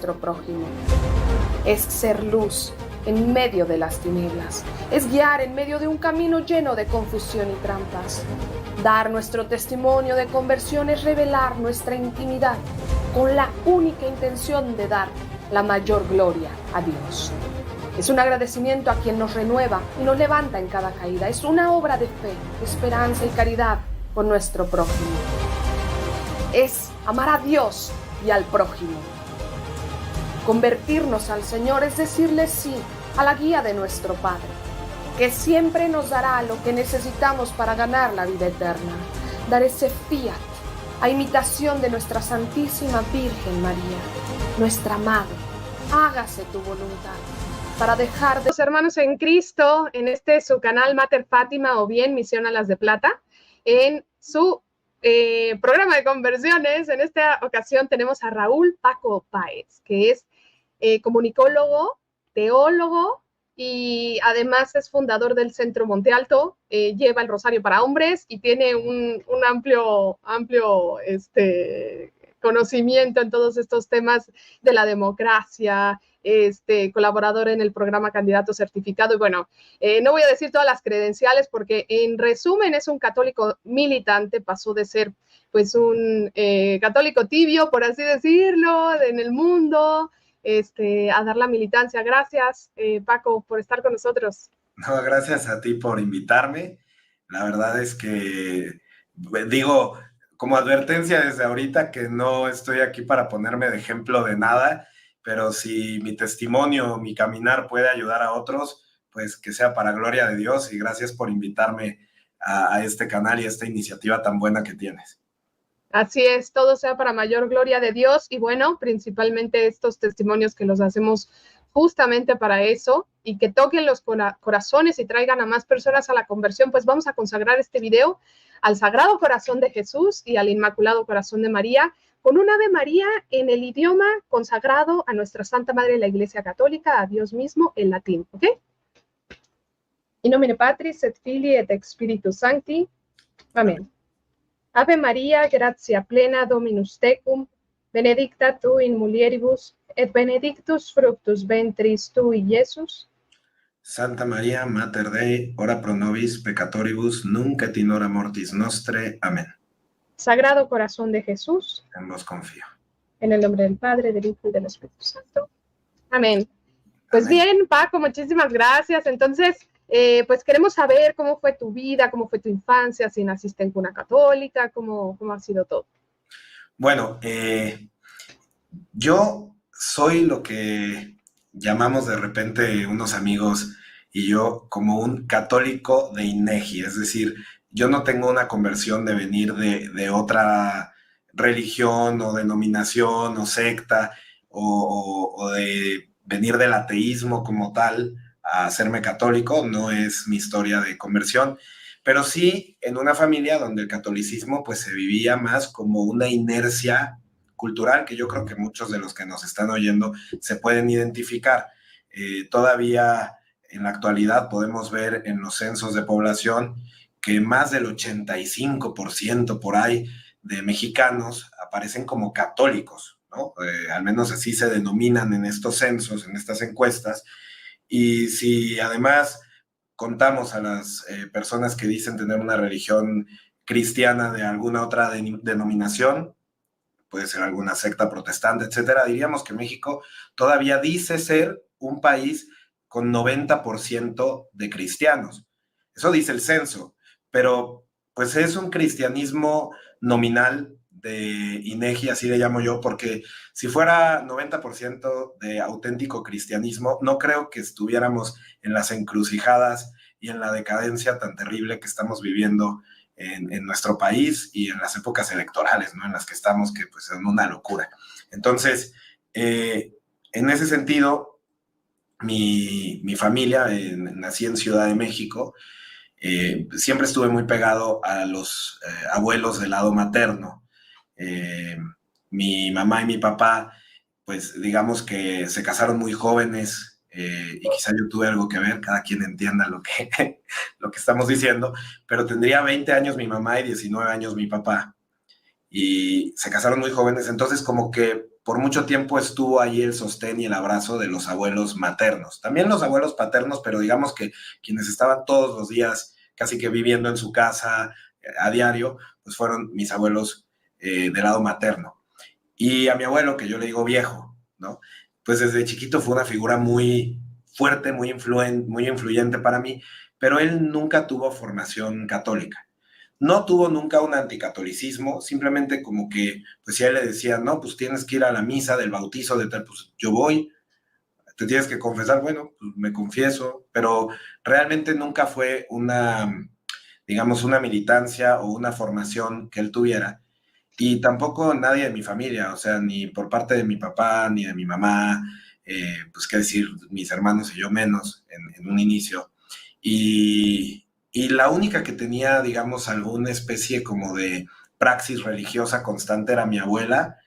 nuestro prójimo. Es ser luz en medio de las tinieblas. Es guiar en medio de un camino lleno de confusión y trampas. Dar nuestro testimonio de conversión es revelar nuestra intimidad con la única intención de dar la mayor gloria a Dios. Es un agradecimiento a quien nos renueva y nos levanta en cada caída. Es una obra de fe, esperanza y caridad con nuestro prójimo. Es amar a Dios y al prójimo. Convertirnos al Señor es decirle sí a la guía de nuestro Padre, que siempre nos dará lo que necesitamos para ganar la vida eterna. Dar ese fiat a imitación de nuestra Santísima Virgen María, nuestra Madre. Hágase tu voluntad para dejar de... Los hermanos en Cristo, en su canal Mater Fátima o bien Misión a las de Plata, en su programa de conversiones. En esta ocasión tenemos a Raúl Paco Páez, que es comunicólogo, teólogo y además es fundador del Centro Monte Alto, lleva el Rosario para Hombres y tiene un amplio conocimiento en todos estos temas de la democracia, colaborador en el programa Candidato Certificado. Y bueno, no voy a decir todas las credenciales porque en resumen es un católico militante, pasó de ser pues un católico tibio, por así decirlo, en el mundo, a dar la militancia. Gracias, Paco, por estar con nosotros. No, gracias a ti por invitarme. La verdad es que, digo, como advertencia desde ahorita que no estoy aquí para ponerme de ejemplo de nada, pero si mi testimonio, mi caminar puede ayudar a otros, pues que sea para gloria de Dios, y gracias por invitarme a este canal y a esta iniciativa tan buena que tienes. Así es, todo sea para mayor gloria de Dios y bueno, principalmente estos testimonios que los hacemos justamente para eso y que toquen los corazones y traigan a más personas a la conversión. Pues vamos a consagrar este video al Sagrado Corazón de Jesús y al Inmaculado Corazón de María con un Ave María en el idioma consagrado a nuestra Santa Madre de la Iglesia Católica, a Dios mismo, en latín, ¿ok? In nomine Patris et Filii et Spiritus Sancti. Amén. Ave Maria, gratia plena, Dominus tecum, benedicta tu in mulieribus, et benedictus fructus ventris tui, Iesus. Santa María, Mater Dei, ora pro nobis peccatoribus, nunc et in hora mortis nostre. Amén. Sagrado Corazón de Jesús. En vos confío. En el nombre del Padre, del Hijo y del Espíritu Santo. Amén. Pues Amén. bien, Paco, muchísimas gracias. Entonces, pues queremos saber cómo fue tu vida, cómo fue tu infancia, si naciste en cuna católica, cómo ha sido todo. Bueno, yo soy lo que llamamos de repente unos amigos y yo como un católico de INEGI, es decir, yo no tengo una conversión de venir de otra religión o denominación o secta o de venir del ateísmo como tal a hacerme católico, no es mi historia de conversión, pero sí en una familia donde el catolicismo pues se vivía más como una inercia cultural que yo creo que muchos de los que nos están oyendo se pueden identificar. Todavía en la actualidad podemos ver en los censos de población que más del 85% por ahí de mexicanos aparecen como católicos, ¿no? Al menos así se denominan en estos censos, en estas encuestas. Y si además contamos a las personas que dicen tener una religión cristiana de alguna otra denominación, puede ser alguna secta protestante, etcétera, diríamos que México todavía dice ser un país con 90% de cristianos. Eso dice el censo, pero pues es un cristianismo nominal de INEGI, así le llamo yo, porque si fuera 90% de auténtico cristianismo, no creo que estuviéramos en las encrucijadas y en la decadencia tan terrible que estamos viviendo en nuestro país y en las épocas electorales, ¿no? En las que estamos, que pues son una locura. Entonces, en ese sentido, mi familia, nací en Ciudad de México, siempre estuve muy pegado a los abuelos del lado materno. Mi mamá y mi papá, pues digamos que se casaron muy jóvenes, y quizá yo tuve algo que ver, cada quien entienda lo que estamos diciendo, pero tendría 20 años mi mamá y 19 años mi papá. y se casaron muy jóvenes, entonces como que por mucho tiempo estuvo ahí el sostén y el abrazo de los abuelos maternos. También los abuelos paternos, pero digamos que quienes estaban todos los días casi que viviendo en su casa a diario, pues fueron mis abuelos del lado materno. Y a mi abuelo, que yo le digo viejo, ¿no? Pues desde chiquito fue una figura muy fuerte, muy influyente para mí, pero él nunca tuvo formación católica. No tuvo nunca un anticatolicismo, simplemente como que, pues si a él le decían, no, pues tienes que ir a la misa del bautizo de tal, pues yo voy, te tienes que confesar, bueno, pues me confieso, pero realmente nunca fue una, digamos, una militancia o una formación que él tuviera. Y tampoco nadie de mi familia, o sea, ni por parte de mi papá, ni de mi mamá, pues qué decir, mis hermanos y yo menos en un inicio. Y la única que tenía, digamos, alguna especie como de praxis religiosa constante era mi abuela,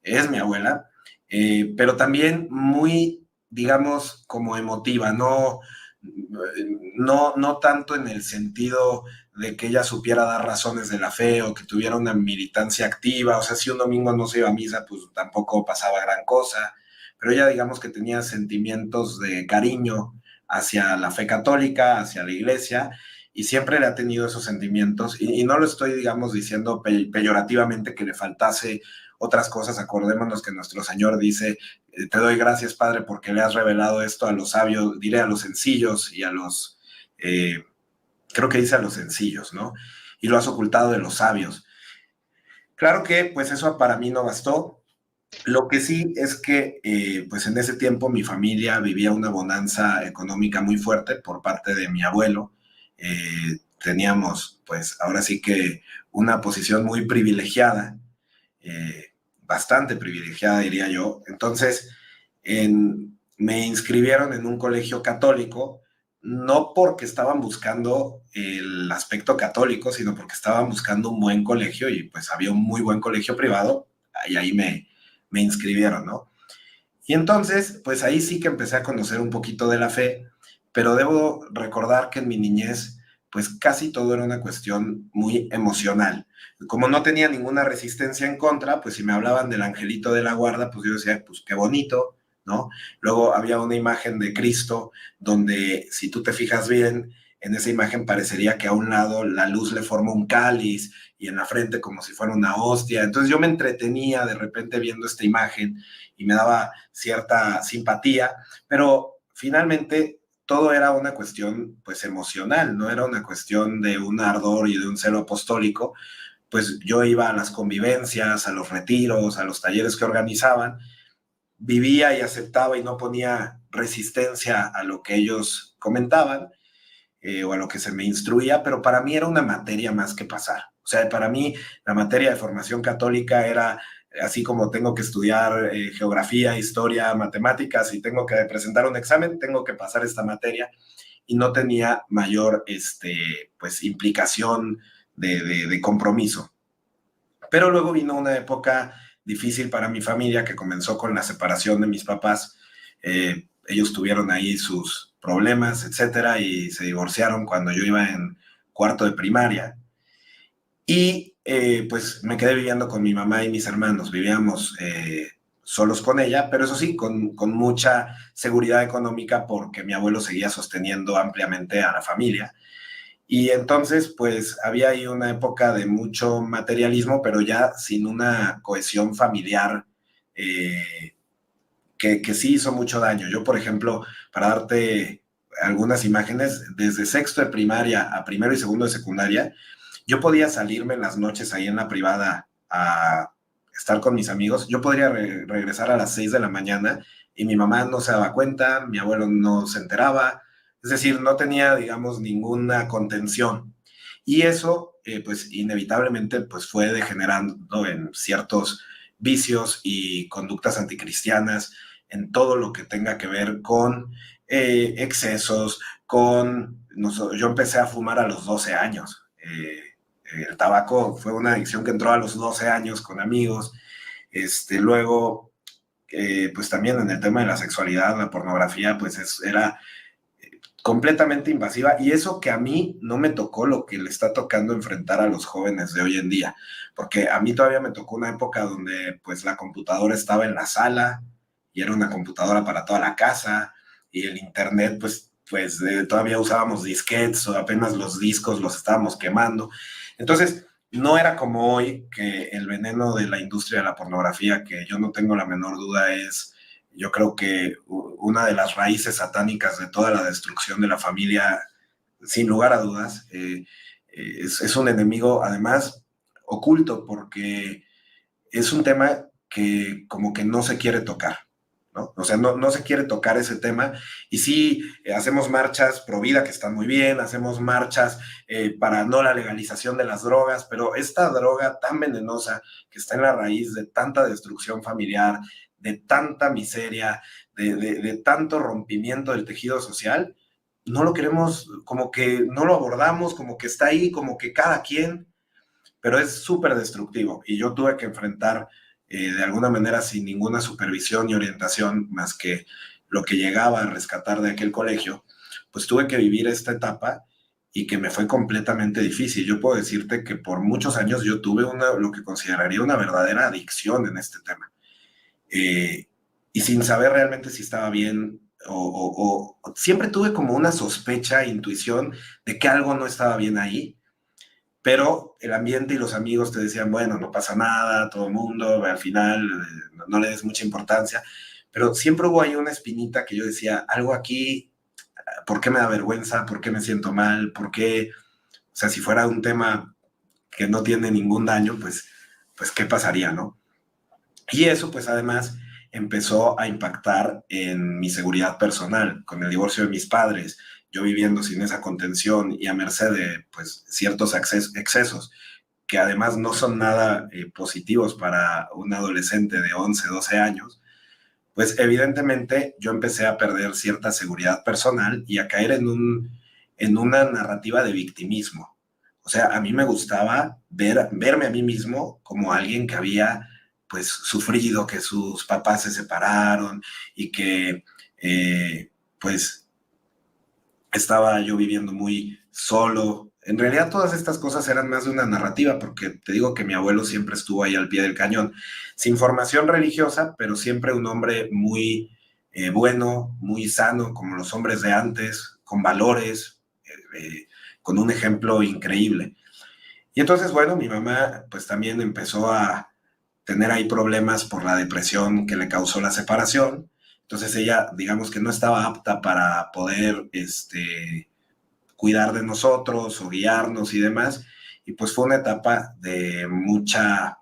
es mi abuela, pero también muy, digamos, como emotiva, no tanto en el sentido de que ella supiera dar razones de la fe o que tuviera una militancia activa, o sea, si un domingo no se iba a misa, pues tampoco pasaba gran cosa, pero ella digamos que tenía sentimientos de cariño hacia la fe católica, hacia la iglesia, y siempre le ha tenido esos sentimientos, y no lo estoy, digamos, diciendo peyorativamente que le faltase otras cosas. Acordémonos que nuestro Señor dice, te doy gracias, Padre, porque le has revelado esto a los sabios, diré a los sencillos y a los, creo que dice a los sencillos, ¿no? Y lo has ocultado de los sabios. Claro que, pues eso para mí no bastó. Lo que sí es que, pues en ese tiempo mi familia vivía una bonanza económica muy fuerte por parte de mi abuelo. Teníamos, pues ahora sí que una posición muy privilegiada, bastante privilegiada, diría yo. Entonces, me inscribieron en un colegio católico, no porque estaban buscando el aspecto católico, sino porque estaban buscando un buen colegio y pues había un muy buen colegio privado y ahí me inscribieron, ¿no? Y entonces, pues ahí sí que empecé a conocer un poquito de la fe, pero debo recordar que en mi niñez, pues casi todo era una cuestión muy emocional. Como no tenía ninguna resistencia en contra, pues si me hablaban del angelito de la guarda, pues yo decía, pues qué bonito, ¿no? Luego había una imagen de Cristo donde, si tú te fijas bien, en esa imagen parecería que a un lado la luz le forma un cáliz y en la frente como si fuera una hostia. Entonces yo me entretenía de repente viendo esta imagen y me daba cierta simpatía, pero finalmente todo era una cuestión pues emocional, no era una cuestión de un ardor y de un celo apostólico. Pues yo iba a las convivencias, a los retiros, a los talleres que organizaban, vivía y aceptaba y no ponía resistencia a lo que ellos comentaban, o a lo que se me instruía, pero para mí era una materia más que pasar. O sea, para mí la materia de formación católica era así como tengo que estudiar geografía, historia, matemáticas y tengo que presentar un examen, tengo que pasar esta materia y no tenía mayor pues, implicación de compromiso. Pero luego vino una época difícil para mi familia que comenzó con la separación de mis papás. Ellos tuvieron ahí sus problemas, etcétera, y se divorciaron cuando yo iba en cuarto de primaria. Y pues me quedé viviendo con mi mamá y mis hermanos. Vivíamos solos con ella, pero eso sí, con mucha seguridad económica porque mi abuelo seguía sosteniendo ampliamente a la familia. Y entonces, pues había ahí una época de mucho materialismo, pero ya sin una cohesión familiar que sí hizo mucho daño. Yo, por ejemplo, para darte algunas imágenes, desde sexto de primaria a primero y segundo de secundaria, yo podía salirme en las noches ahí en la privada a estar con mis amigos. Yo podría regresar a las 6 de la mañana y mi mamá no se daba cuenta, mi abuelo no se enteraba, es decir, no tenía, digamos, ninguna contención. Y eso, pues, inevitablemente, pues, fue degenerando en ciertos vicios y conductas anticristianas, en todo lo que tenga que ver con excesos, yo empecé a fumar a los 12 años. El tabaco fue una adicción que entró a los 12 años con amigos. Luego, pues también en el tema de la sexualidad, la pornografía, pues era completamente invasiva, y eso que a mí no me tocó lo que le está tocando enfrentar a los jóvenes de hoy en día, porque a mí todavía me tocó una época donde pues la computadora estaba en la sala y era una computadora para toda la casa, y el internet todavía usábamos disquetes o apenas los discos los estábamos quemando. Entonces no era como hoy, que el veneno de la industria de la pornografía, que yo no tengo la menor duda, es, yo creo que una de las raíces satánicas de toda la destrucción de la familia, sin lugar a dudas. Es un enemigo, además, oculto, porque es un tema que como que no se quiere tocar, ¿no? O sea, no se quiere tocar ese tema. Y sí, hacemos marchas pro vida, que están muy bien, hacemos marchas para no la legalización de las drogas, pero esta droga tan venenosa que está en la raíz de tanta destrucción familiar, de tanta miseria, de tanto rompimiento del tejido social, no lo queremos, como que no lo abordamos, como que está ahí, como que cada quien, pero es súper destructivo, y yo tuve que enfrentar de alguna manera, sin ninguna supervisión y orientación más que lo que llegaba a rescatar de aquel colegio, pues tuve que vivir esta etapa, y que me fue completamente difícil. Yo puedo decirte que por muchos años yo tuve lo que consideraría una verdadera adicción en este tema, eh, y sin saber realmente si estaba bien, o siempre tuve como una sospecha, intuición de que algo no estaba bien ahí, pero el ambiente y los amigos te decían, bueno, no pasa nada, todo el mundo, al final no le des mucha importancia, pero siempre hubo ahí una espinita que yo decía, algo aquí, ¿por qué me da vergüenza? ¿Por qué me siento mal? ¿Por qué? O sea, si fuera un tema que no tiene ningún daño, pues ¿qué pasaría, no? Y eso, pues además, empezó a impactar en mi seguridad personal, con el divorcio de mis padres, yo viviendo sin esa contención y a merced de pues, ciertos excesos, que además no son nada positivos para un adolescente de 11, 12 años, pues evidentemente yo empecé a perder cierta seguridad personal y a caer en una narrativa de victimismo. O sea, a mí me gustaba verme a mí mismo como alguien que había pues sufrido, que sus papás se separaron y que pues estaba yo viviendo muy solo. En realidad todas estas cosas eran más de una narrativa, porque te digo que mi abuelo siempre estuvo ahí al pie del cañón, sin formación religiosa, pero siempre un hombre muy bueno, muy sano, como los hombres de antes, con valores, con un ejemplo increíble. Y entonces, bueno, mi mamá pues también empezó a tener ahí problemas por la depresión que le causó la separación. Entonces ella, digamos que no estaba apta para poder cuidar de nosotros o guiarnos y demás. Y pues fue una etapa de mucha,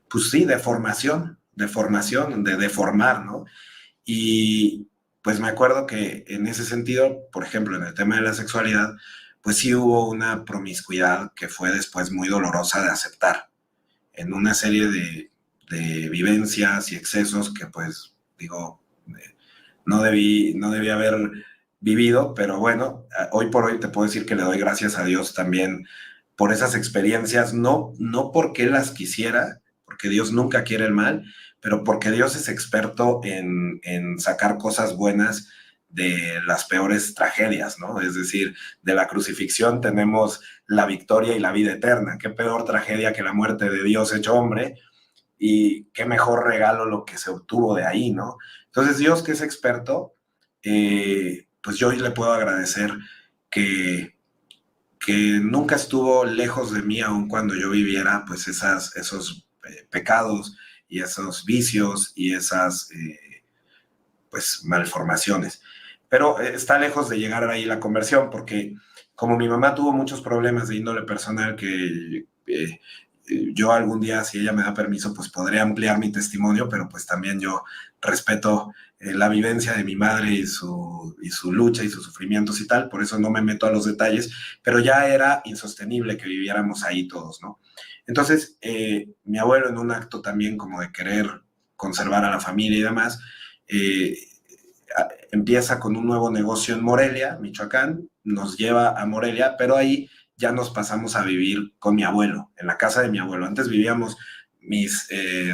pues sí, de formar, ¿no? Y pues me acuerdo que en ese sentido, por ejemplo, en el tema de la sexualidad, pues sí hubo una promiscuidad que fue después muy dolorosa de aceptar, en una serie de vivencias y excesos que pues digo, no debí haber vivido, pero bueno, hoy por hoy te puedo decir que le doy gracias a Dios también por esas experiencias, no porque las quisiera, porque Dios nunca quiere el mal, pero porque Dios es experto en sacar cosas buenas de las peores tragedias, ¿no? Es decir, de la crucifixión tenemos la victoria y la vida eterna. Qué peor tragedia que la muerte de Dios hecho hombre, y qué mejor regalo lo que se obtuvo de ahí, ¿no? Entonces Dios, que es experto, pues yo hoy le puedo agradecer que, que nunca estuvo lejos de mí, aun cuando yo viviera pues esos pecados y esos vicios y esas pues malformaciones. Pero está lejos de llegar ahí la conversión, porque como mi mamá tuvo muchos problemas de índole personal que yo algún día, si ella me da permiso, pues podré ampliar mi testimonio, pero pues también yo respeto la vivencia de mi madre y su lucha y sus sufrimientos y tal, por eso no me meto a los detalles, pero ya era insostenible que viviéramos ahí todos, ¿no? Entonces, mi abuelo, en un acto también como de querer conservar a la familia y demás, eh, empieza con un nuevo negocio en Morelia, Michoacán, nos lleva a Morelia, pero ahí ya nos pasamos a vivir con mi abuelo, en la casa de mi abuelo. Antes vivíamos mis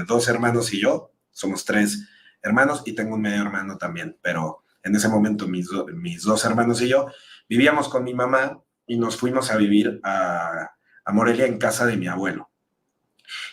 dos hermanos y yo, somos tres hermanos y tengo un medio hermano también, pero en ese momento mis dos hermanos y yo, vivíamos con mi mamá y nos fuimos a vivir a Morelia en casa de mi abuelo.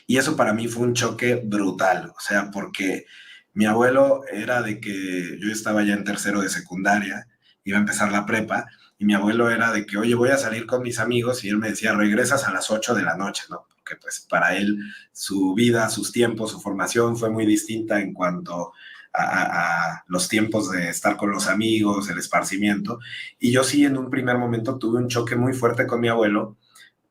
Y eso para mí fue un choque brutal, o sea, porque mi abuelo era de que yo estaba ya en tercero de secundaria, iba a empezar la prepa, y mi abuelo era de que, oye, voy a salir con mis amigos, y él me decía, regresas a las 8 de la noche, ¿no? Porque pues para él su vida, sus tiempos, su formación fue muy distinta en cuanto a los tiempos de estar con los amigos, el esparcimiento. Y yo sí en un primer momento tuve un choque muy fuerte con mi abuelo,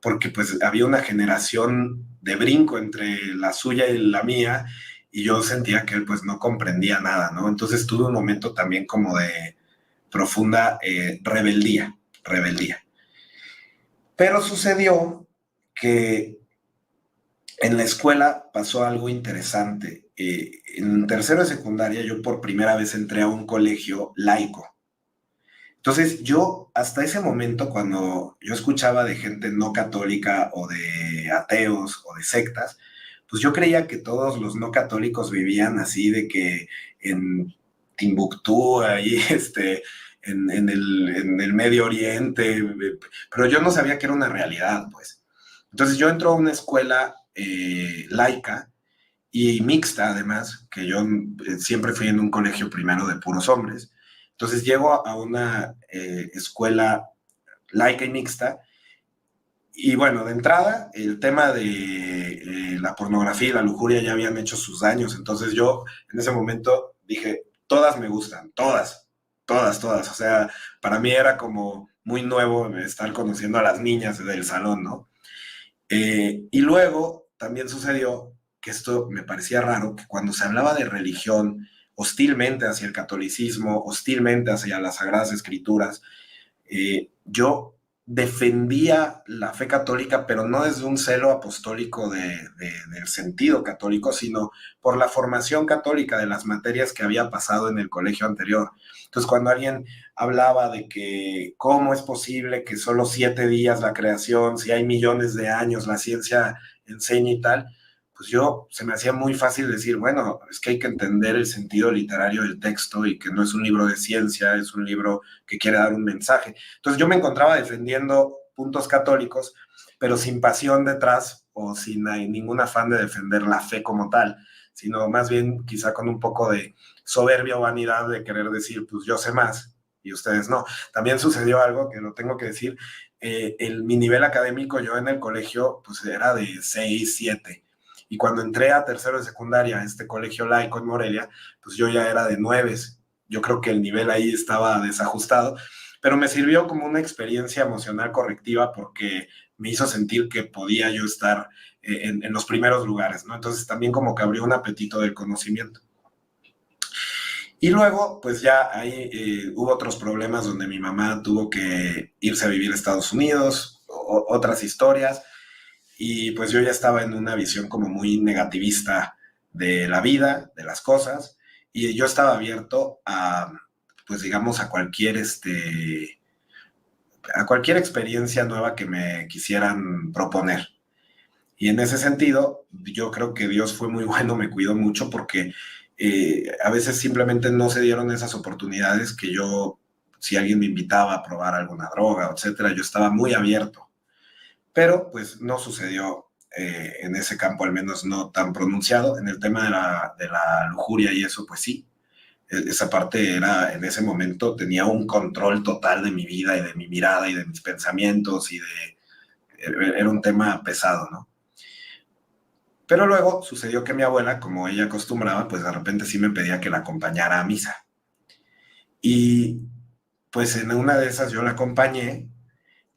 porque pues había una generación de brinco entre la suya y la mía, y yo sentía que él pues no comprendía nada, ¿no? Entonces tuve un momento también como de profunda rebeldía. Pero sucedió que en la escuela pasó algo interesante. En tercero de secundaria yo por primera vez entré a un colegio laico. Entonces yo hasta ese momento cuando yo escuchaba de gente no católica o de ateos o de sectas, pues yo creía que todos los no católicos vivían así de que en Timbuktu, ahí en el Medio Oriente, pero yo no sabía que era una realidad, pues. Entonces yo entro a una escuela laica y mixta además, que yo siempre fui en un colegio primero de puros hombres. Entonces llego a una escuela laica y mixta y bueno, de entrada el tema de la pornografía y la lujuria ya habían hecho sus daños, entonces yo en ese momento dije, todas me gustan, todas, o sea, para mí era como muy nuevo estar conociendo a las niñas del salón, ¿no? Y luego también sucedió que esto me parecía raro, que cuando se hablaba de religión hostilmente hacia el catolicismo, hostilmente hacia las Sagradas Escrituras, yo defendía la fe católica, pero no desde un celo apostólico del sentido católico, sino por la formación católica de las materias que había pasado en el colegio anterior. Entonces, cuando alguien hablaba de que cómo es posible que solo 7 días la creación, si hay millones de años, la ciencia enseña y tal, pues yo se me hacía muy fácil decir, bueno, es que hay que entender el sentido literario del texto y que no es un libro de ciencia, es un libro que quiere dar un mensaje. Entonces yo me encontraba defendiendo puntos católicos, pero sin pasión detrás o sin ningún afán de defender la fe como tal, sino más bien quizá con un poco de soberbia o vanidad de querer decir, pues yo sé más y ustedes no. También sucedió algo que lo tengo que decir, mi nivel académico yo en el colegio pues era de 6, 7. Y cuando entré a tercero de secundaria a este colegio laico en Morelia, pues yo ya era de 9. Yo creo que el nivel ahí estaba desajustado, pero me sirvió como una experiencia emocional correctiva porque me hizo sentir que podía yo estar en los primeros lugares, ¿no? Entonces también como que abrió un apetito del conocimiento. Y luego, pues ya ahí hubo otros problemas donde mi mamá tuvo que irse a vivir a Estados Unidos, otras historias, y pues yo ya estaba en una visión como muy negativista de la vida, de las cosas, y yo estaba abierto a, pues digamos, a cualquier experiencia nueva que me quisieran proponer. Y en ese sentido, yo creo que Dios fue muy bueno, me cuidó mucho porque a veces simplemente no se dieron esas oportunidades que yo, si alguien me invitaba a probar alguna droga, etcétera, yo estaba muy abierto. Pero pues no sucedió en ese campo, al menos no tan pronunciado. En el tema de la lujuria y eso, pues sí, esa parte era, en ese momento tenía un control total de mi vida y de mi mirada y de mis pensamientos era un tema pesado, ¿no? Pero luego sucedió que mi abuela, como ella acostumbraba, pues de repente sí me pedía que la acompañara a misa. Y pues en una de esas yo la acompañé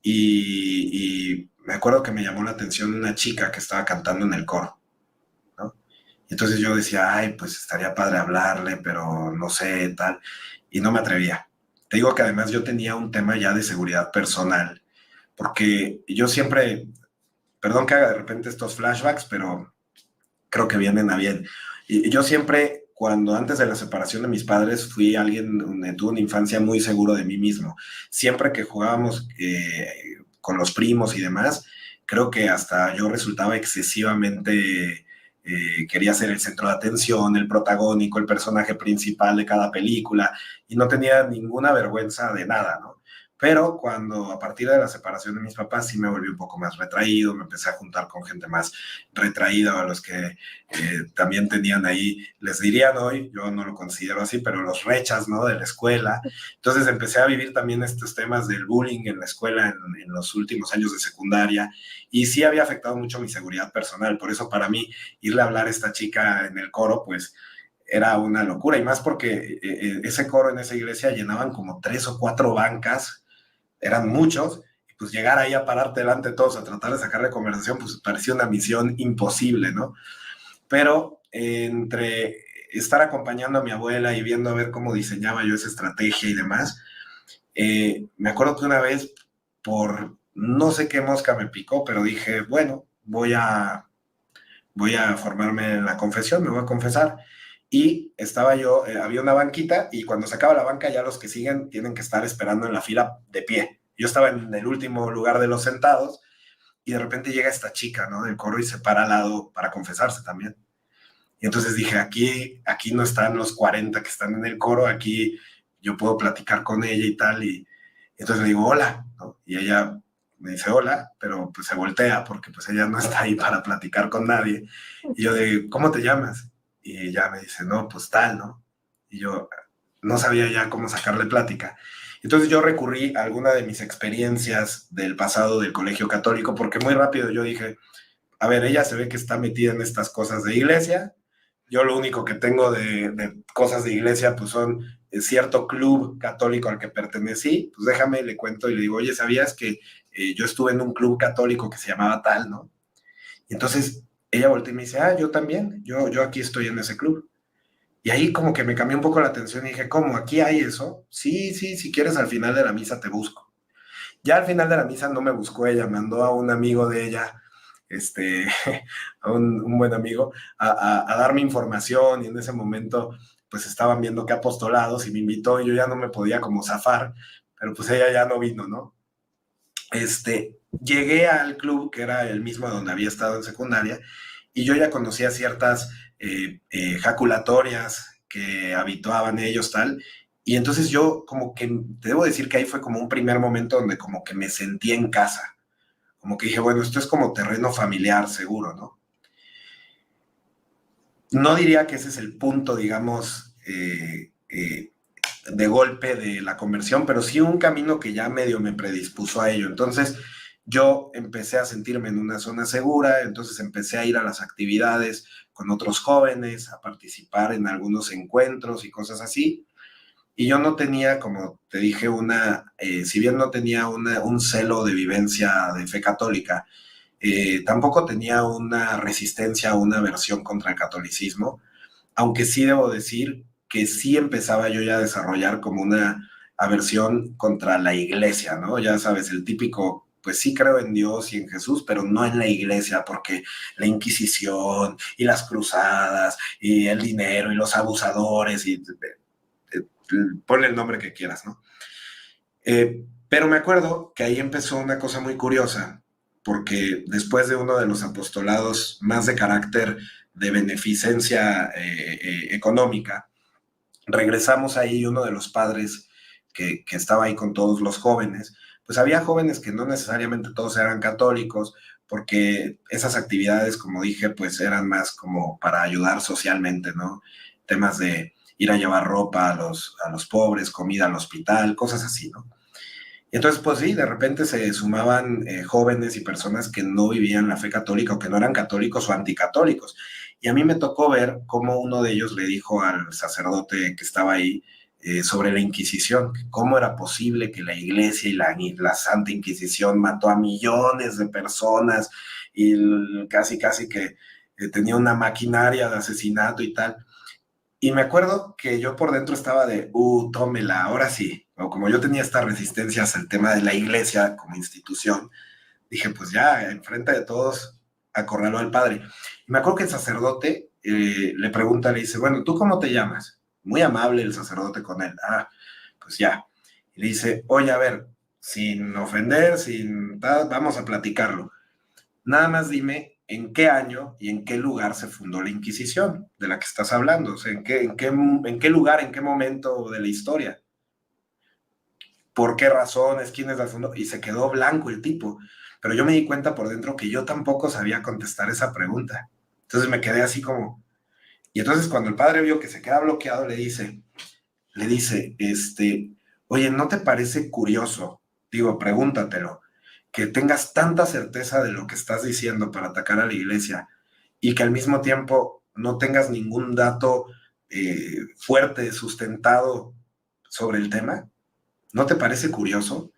y me acuerdo que me llamó la atención una chica que estaba cantando en el coro, ¿no? Y entonces yo decía, ay, pues estaría padre hablarle, pero no sé, tal, y no me atrevía. Te digo que además yo tenía un tema ya de seguridad personal, porque yo siempre, perdón que haga de repente estos flashbacks, pero creo que vienen a bien. Y yo siempre, cuando antes de la separación de mis padres, fui alguien, tuve una infancia muy seguro de mí mismo. Siempre que jugábamos con los primos y demás, creo que hasta yo resultaba excesivamente quería ser el centro de atención, el protagónico, el personaje principal de cada película, y no tenía ninguna vergüenza de nada, ¿no? Pero cuando a partir de la separación de mis papás sí me volví un poco más retraído, me empecé a juntar con gente más retraída, a los que también tenían ahí, les dirían hoy, yo no lo considero así, pero los rechas, ¿no? De la escuela. Entonces empecé a vivir también estos temas del bullying en la escuela en los últimos años de secundaria, y sí había afectado mucho mi seguridad personal. Por eso para mí irle a hablar a esta chica en el coro, pues era una locura, y más porque ese coro en esa iglesia llenaban como 3 o 4 bancas, eran muchos, y pues llegar ahí a pararte delante de todos a tratar de sacarle conversación, pues parecía una misión imposible, ¿no? Pero entre estar acompañando a mi abuela y viendo a ver cómo diseñaba yo esa estrategia y demás, me acuerdo que una vez, por no sé qué mosca me picó, pero dije, bueno, voy a formarme en la confesión, me voy a confesar. Y estaba yo, había una banquita, y cuando se acaba la banca ya los que siguen tienen que estar esperando en la fila de pie. Yo estaba en el último lugar de los sentados, y de repente llega esta chica, ¿no? Del coro, y se para al lado para confesarse también. Y entonces dije, aquí no están los 40 que están en el coro, aquí yo puedo platicar con ella y tal. Y entonces le digo, hola, ¿no? Y ella me dice, hola, pero pues se voltea porque pues ella no está ahí para platicar con nadie. Y yo de, ¿cómo te llamas? Y ella me dice, no, pues tal, ¿no? Y yo no sabía ya cómo sacarle plática. Entonces yo recurrí a alguna de mis experiencias del pasado del colegio católico, porque muy rápido yo dije, a ver, ella se ve que está metida en estas cosas de iglesia. Yo lo único que tengo de cosas de iglesia pues son cierto club católico al que pertenecí. Pues déjame, le cuento y le digo, oye, ¿sabías que yo estuve en un club católico que se llamaba tal, ¿no? Y entonces ella voltea y me dice, yo también, yo aquí estoy en ese club. Y ahí como que me cambió un poco la atención y dije, ¿cómo? ¿Aquí hay eso? Sí, sí, si quieres al final de la misa te busco. Ya al final de la misa no me buscó ella, mandó a un amigo de ella, este, a un buen amigo, a darme información, y en ese momento pues estaban viendo qué apostolados, y me invitó, y yo ya no me podía como zafar, pero pues ella ya no vino, ¿no? Llegué al club, que era el mismo donde había estado en secundaria, y yo ya conocía ciertas jaculatorias que habituaban ellos, tal, y entonces yo como que, te debo decir que ahí fue como un primer momento donde como que me sentí en casa, como que dije, bueno, esto es como terreno familiar seguro, ¿no? No diría que ese es el punto, digamos, de golpe de la conversión, pero sí un camino que ya medio me predispuso a ello. Entonces yo empecé a sentirme en una zona segura, entonces empecé a ir a las actividades con otros jóvenes, a participar en algunos encuentros y cosas así. Y yo no tenía, como te dije, si bien no tenía un celo de vivencia de fe católica, tampoco tenía una resistencia o una aversión contra el catolicismo, aunque sí debo decir que sí empezaba yo ya a desarrollar como una aversión contra la iglesia, ¿no? Ya sabes, el típico, pues sí creo en Dios y en Jesús, pero no en la iglesia, porque la Inquisición y las cruzadas y el dinero y los abusadores y ponle el nombre que quieras, ¿no? Pero me acuerdo que ahí empezó una cosa muy curiosa, porque después de uno de los apostolados más de carácter de beneficencia económica, regresamos ahí, uno de los padres que estaba ahí con todos los jóvenes, pues había jóvenes que no necesariamente todos eran católicos, porque esas actividades, como dije, pues eran más como para ayudar socialmente, ¿no? Temas de ir a llevar ropa a los pobres, comida al hospital, cosas así, ¿no? Y entonces, pues sí, de repente se sumaban jóvenes y personas que no vivían la fe católica, o que no eran católicos o anticatólicos. Y a mí me tocó ver cómo uno de ellos le dijo al sacerdote que estaba ahí sobre la Inquisición, cómo era posible que la Iglesia y la Santa Inquisición mató a millones de personas, y casi, casi que tenía una maquinaria de asesinato y tal. Y me acuerdo que yo por dentro estaba de, tómela, ahora sí. O como yo tenía estas resistencias al tema de la iglesia como institución, dije, pues ya, enfrente de todos, acorraló al padre. Y me acuerdo que el sacerdote le pregunta, le dice, bueno, ¿tú cómo te llamas? Muy amable el sacerdote con él. Pues ya. Y le dice, oye, a ver, sin ofender, sin tal, vamos a platicarlo. Nada más dime en qué año y en qué lugar se fundó la Inquisición de la que estás hablando. O sea, en qué lugar, en qué momento de la historia. ¿Por qué razones? ¿Quiénes la fundó? Y se quedó blanco el tipo. Pero yo me di cuenta por dentro que yo tampoco sabía contestar esa pregunta. Entonces me quedé así como... Y entonces cuando el padre vio que se queda bloqueado, le dice, oye, ¿no te parece curioso? Digo, pregúntatelo, que tengas tanta certeza de lo que estás diciendo para atacar a la iglesia y que al mismo tiempo no tengas ningún dato fuerte, sustentado sobre el tema. ¿No te parece curioso?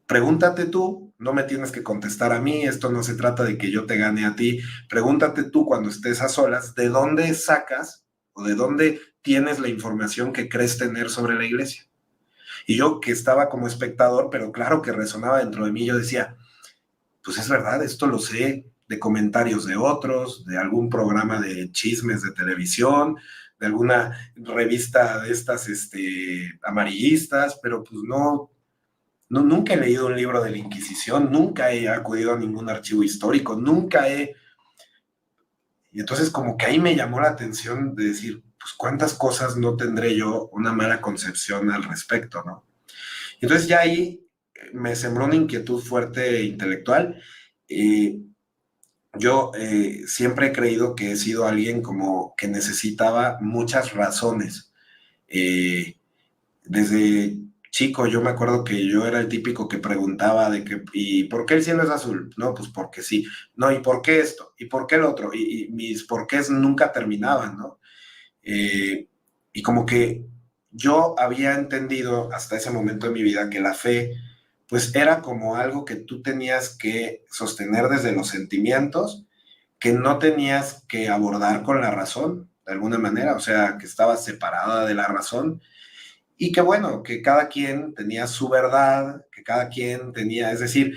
Pregúntate tú, no me tienes que contestar a mí, esto no se trata de que yo te gane a ti, pregúntate tú cuando estés a solas, ¿de dónde sacas o de dónde tienes la información que crees tener sobre la iglesia? Y yo que estaba como espectador, pero claro que resonaba dentro de mí, yo decía, pues es verdad, esto lo sé de comentarios de otros, de algún programa de chismes de televisión, de alguna revista de estas amarillistas, pero pues no, no, nunca he leído un libro de la Inquisición, nunca he acudido a ningún archivo histórico, nunca he... Y entonces como que ahí me llamó la atención de decir, pues cuántas cosas no tendré yo una mala concepción al respecto, ¿no? Entonces ya ahí me sembró una inquietud fuerte intelectual. Eh, yo siempre he creído que he sido alguien como que necesitaba muchas razones. Eh, Desde chico yo me acuerdo que yo era el típico que preguntaba de que, ¿y por qué el cielo es azul? No, pues porque sí. No, ¿y por qué esto? ¿Y por qué el otro? Y mis porqués nunca terminaban, ¿no? Eh, y como que yo había entendido hasta ese momento de mi vida que la fe, pues era como algo que tú tenías que sostener desde los sentimientos, que no tenías que abordar con la razón, de alguna manera, o sea, que estaba separada de la razón y que bueno, que cada quien tenía su verdad, que cada quien tenía, es decir,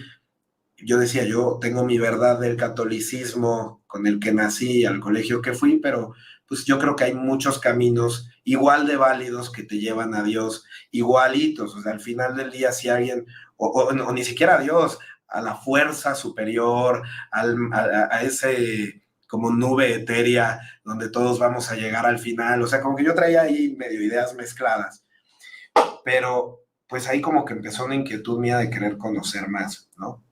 yo decía, yo tengo mi verdad del catolicismo con el que nací, al colegio que fui, pero pues yo creo que hay muchos caminos igual de válidos que te llevan a Dios, igualitos, o sea, al final del día si alguien, o ni siquiera a Dios, a la fuerza superior, a ese como nube etérea donde todos vamos a llegar al final, o sea, como que yo traía ahí medio ideas mezcladas, pero pues ahí como que empezó una inquietud mía de querer conocer más, ¿no?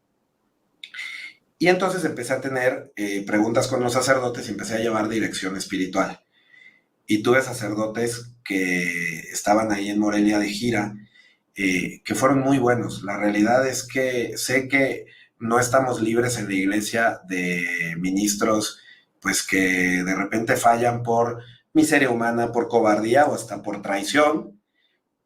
Y entonces empecé a tener preguntas con los sacerdotes y empecé a llevar dirección espiritual. Y tuve sacerdotes que estaban ahí en Morelia de gira, que fueron muy buenos. La realidad es que sé que no estamos libres en la iglesia de ministros, pues que de repente fallan por miseria humana, por cobardía o hasta por traición,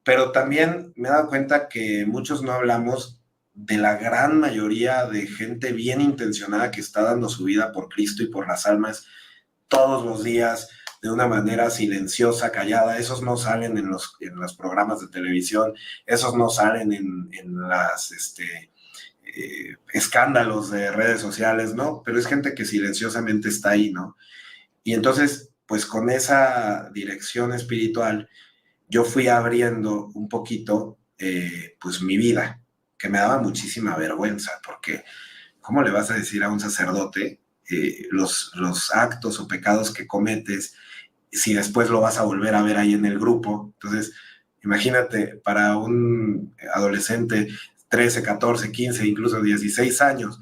pero también me he dado cuenta que muchos no hablamos de la gran mayoría de gente bien intencionada que está dando su vida por Cristo y por las almas todos los días de una manera silenciosa, callada. Esos no salen en los programas de televisión, esos no salen en las escándalos de redes sociales, ¿no? Pero es gente que silenciosamente está ahí, ¿no? Y entonces, pues con esa dirección espiritual, yo fui abriendo un poquito, pues mi vida, que me daba muchísima vergüenza, porque ¿cómo le vas a decir a un sacerdote los actos o pecados que cometes si después lo vas a volver a ver ahí en el grupo? Entonces, imagínate, para un adolescente, 13, 14, 15, incluso 16 años,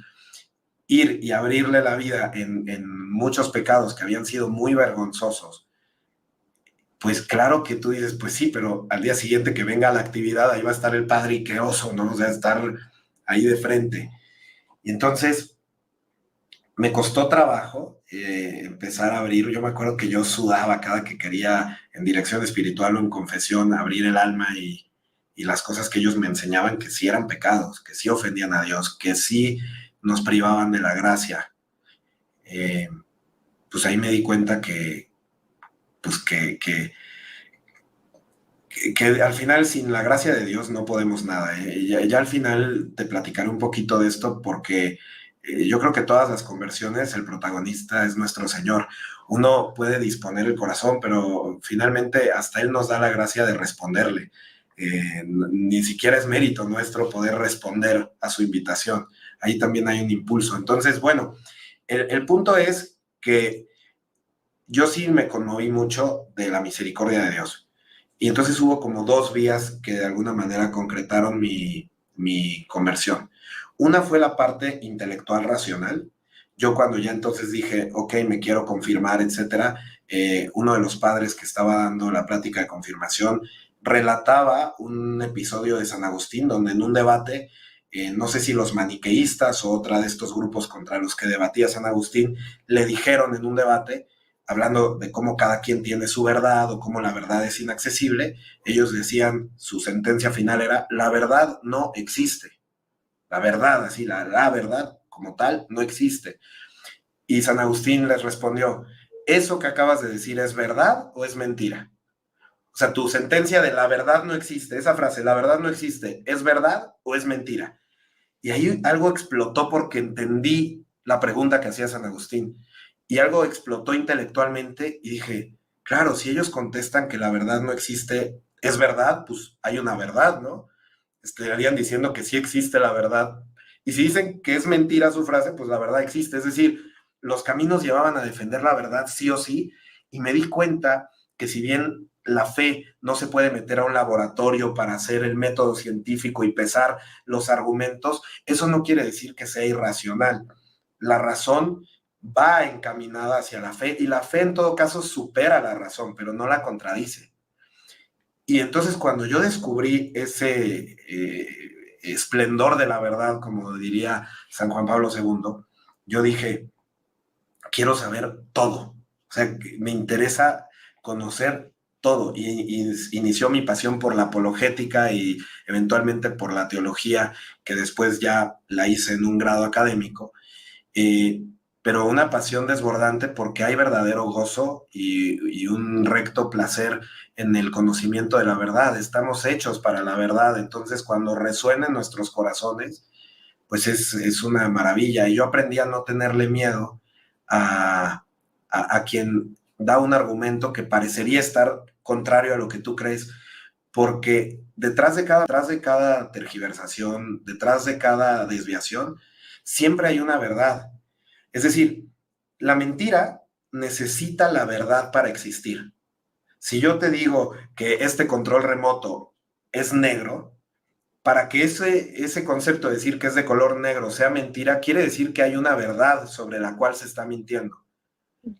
ir y abrirle la vida en muchos pecados que habían sido muy vergonzosos, pues claro que tú dices, pues sí, pero al día siguiente que venga a la actividad, ahí va a estar el padre y qué oso, ¿no? O sea, estar ahí de frente. Y entonces me costó trabajo empezar a abrir. Yo me acuerdo que yo sudaba cada que quería en dirección espiritual o en confesión abrir el alma y las cosas que ellos me enseñaban que sí eran pecados, que sí ofendían a Dios, que sí nos privaban de la gracia. Eh, pues ahí me di cuenta pues que al final sin la gracia de Dios no podemos nada. Ya al final te platicaré un poquito de esto porque yo creo que todas las conversiones el protagonista es nuestro Señor. Uno puede disponer el corazón, pero finalmente hasta Él nos da la gracia de responderle. Ni siquiera es mérito nuestro poder responder a su invitación. Ahí también hay un impulso. Entonces, bueno, el punto es que yo sí me conmoví mucho de la misericordia de Dios. Y entonces hubo como dos vías que de alguna manera concretaron mi conversión. Una fue la parte intelectual racional. Yo cuando ya entonces dije, ok, me quiero confirmar, etcétera, uno de los padres que estaba dando la plática de confirmación relataba un episodio de San Agustín donde en un debate, no sé si los maniqueístas o otra de estos grupos contra los que debatía San Agustín, le dijeron en un debate, hablando de cómo cada quien tiene su verdad o cómo la verdad es inaccesible, ellos decían, su sentencia final era, la verdad no existe. La verdad, así, la verdad como tal, no existe. Y San Agustín les respondió, ¿eso que acabas de decir es verdad o es mentira? O sea, tu sentencia de la verdad no existe, esa frase, la verdad no existe, ¿es verdad o es mentira? Y ahí algo explotó porque entendí la pregunta que hacía San Agustín. Y algo explotó intelectualmente y dije, claro, si ellos contestan que la verdad no existe, es verdad, pues hay una verdad, ¿no? Estarían diciendo que sí existe la verdad. Y si dicen que es mentira su frase, pues la verdad existe. Es decir, los caminos llevaban a defender la verdad sí o sí. Y me di cuenta que si bien la fe no se puede meter a un laboratorio para hacer el método científico y pesar los argumentos, eso no quiere decir que sea irracional. La razón va encaminada hacia la fe y la fe en todo caso supera la razón, pero no la contradice. Y entonces cuando yo descubrí ese esplendor de la verdad, como diría San Juan Pablo II, yo dije, quiero saber todo. O sea, me interesa conocer todo. Y inició mi pasión por la apologética y eventualmente por la teología, que después ya la hice en un grado académico. Eh, pero una pasión desbordante porque hay verdadero gozo y un recto placer en el conocimiento de la verdad. Estamos hechos para la verdad, entonces cuando resuena en nuestros corazones, pues es una maravilla. Y yo aprendí a no tenerle miedo a quien da un argumento que parecería estar contrario a lo que tú crees, porque detrás de cada tergiversación, detrás de cada desviación, siempre hay una verdad. Es decir, la mentira necesita la verdad para existir. Si yo te digo que este control remoto es negro, para que ese concepto de decir que es de color negro sea mentira, quiere decir que hay una verdad sobre la cual se está mintiendo.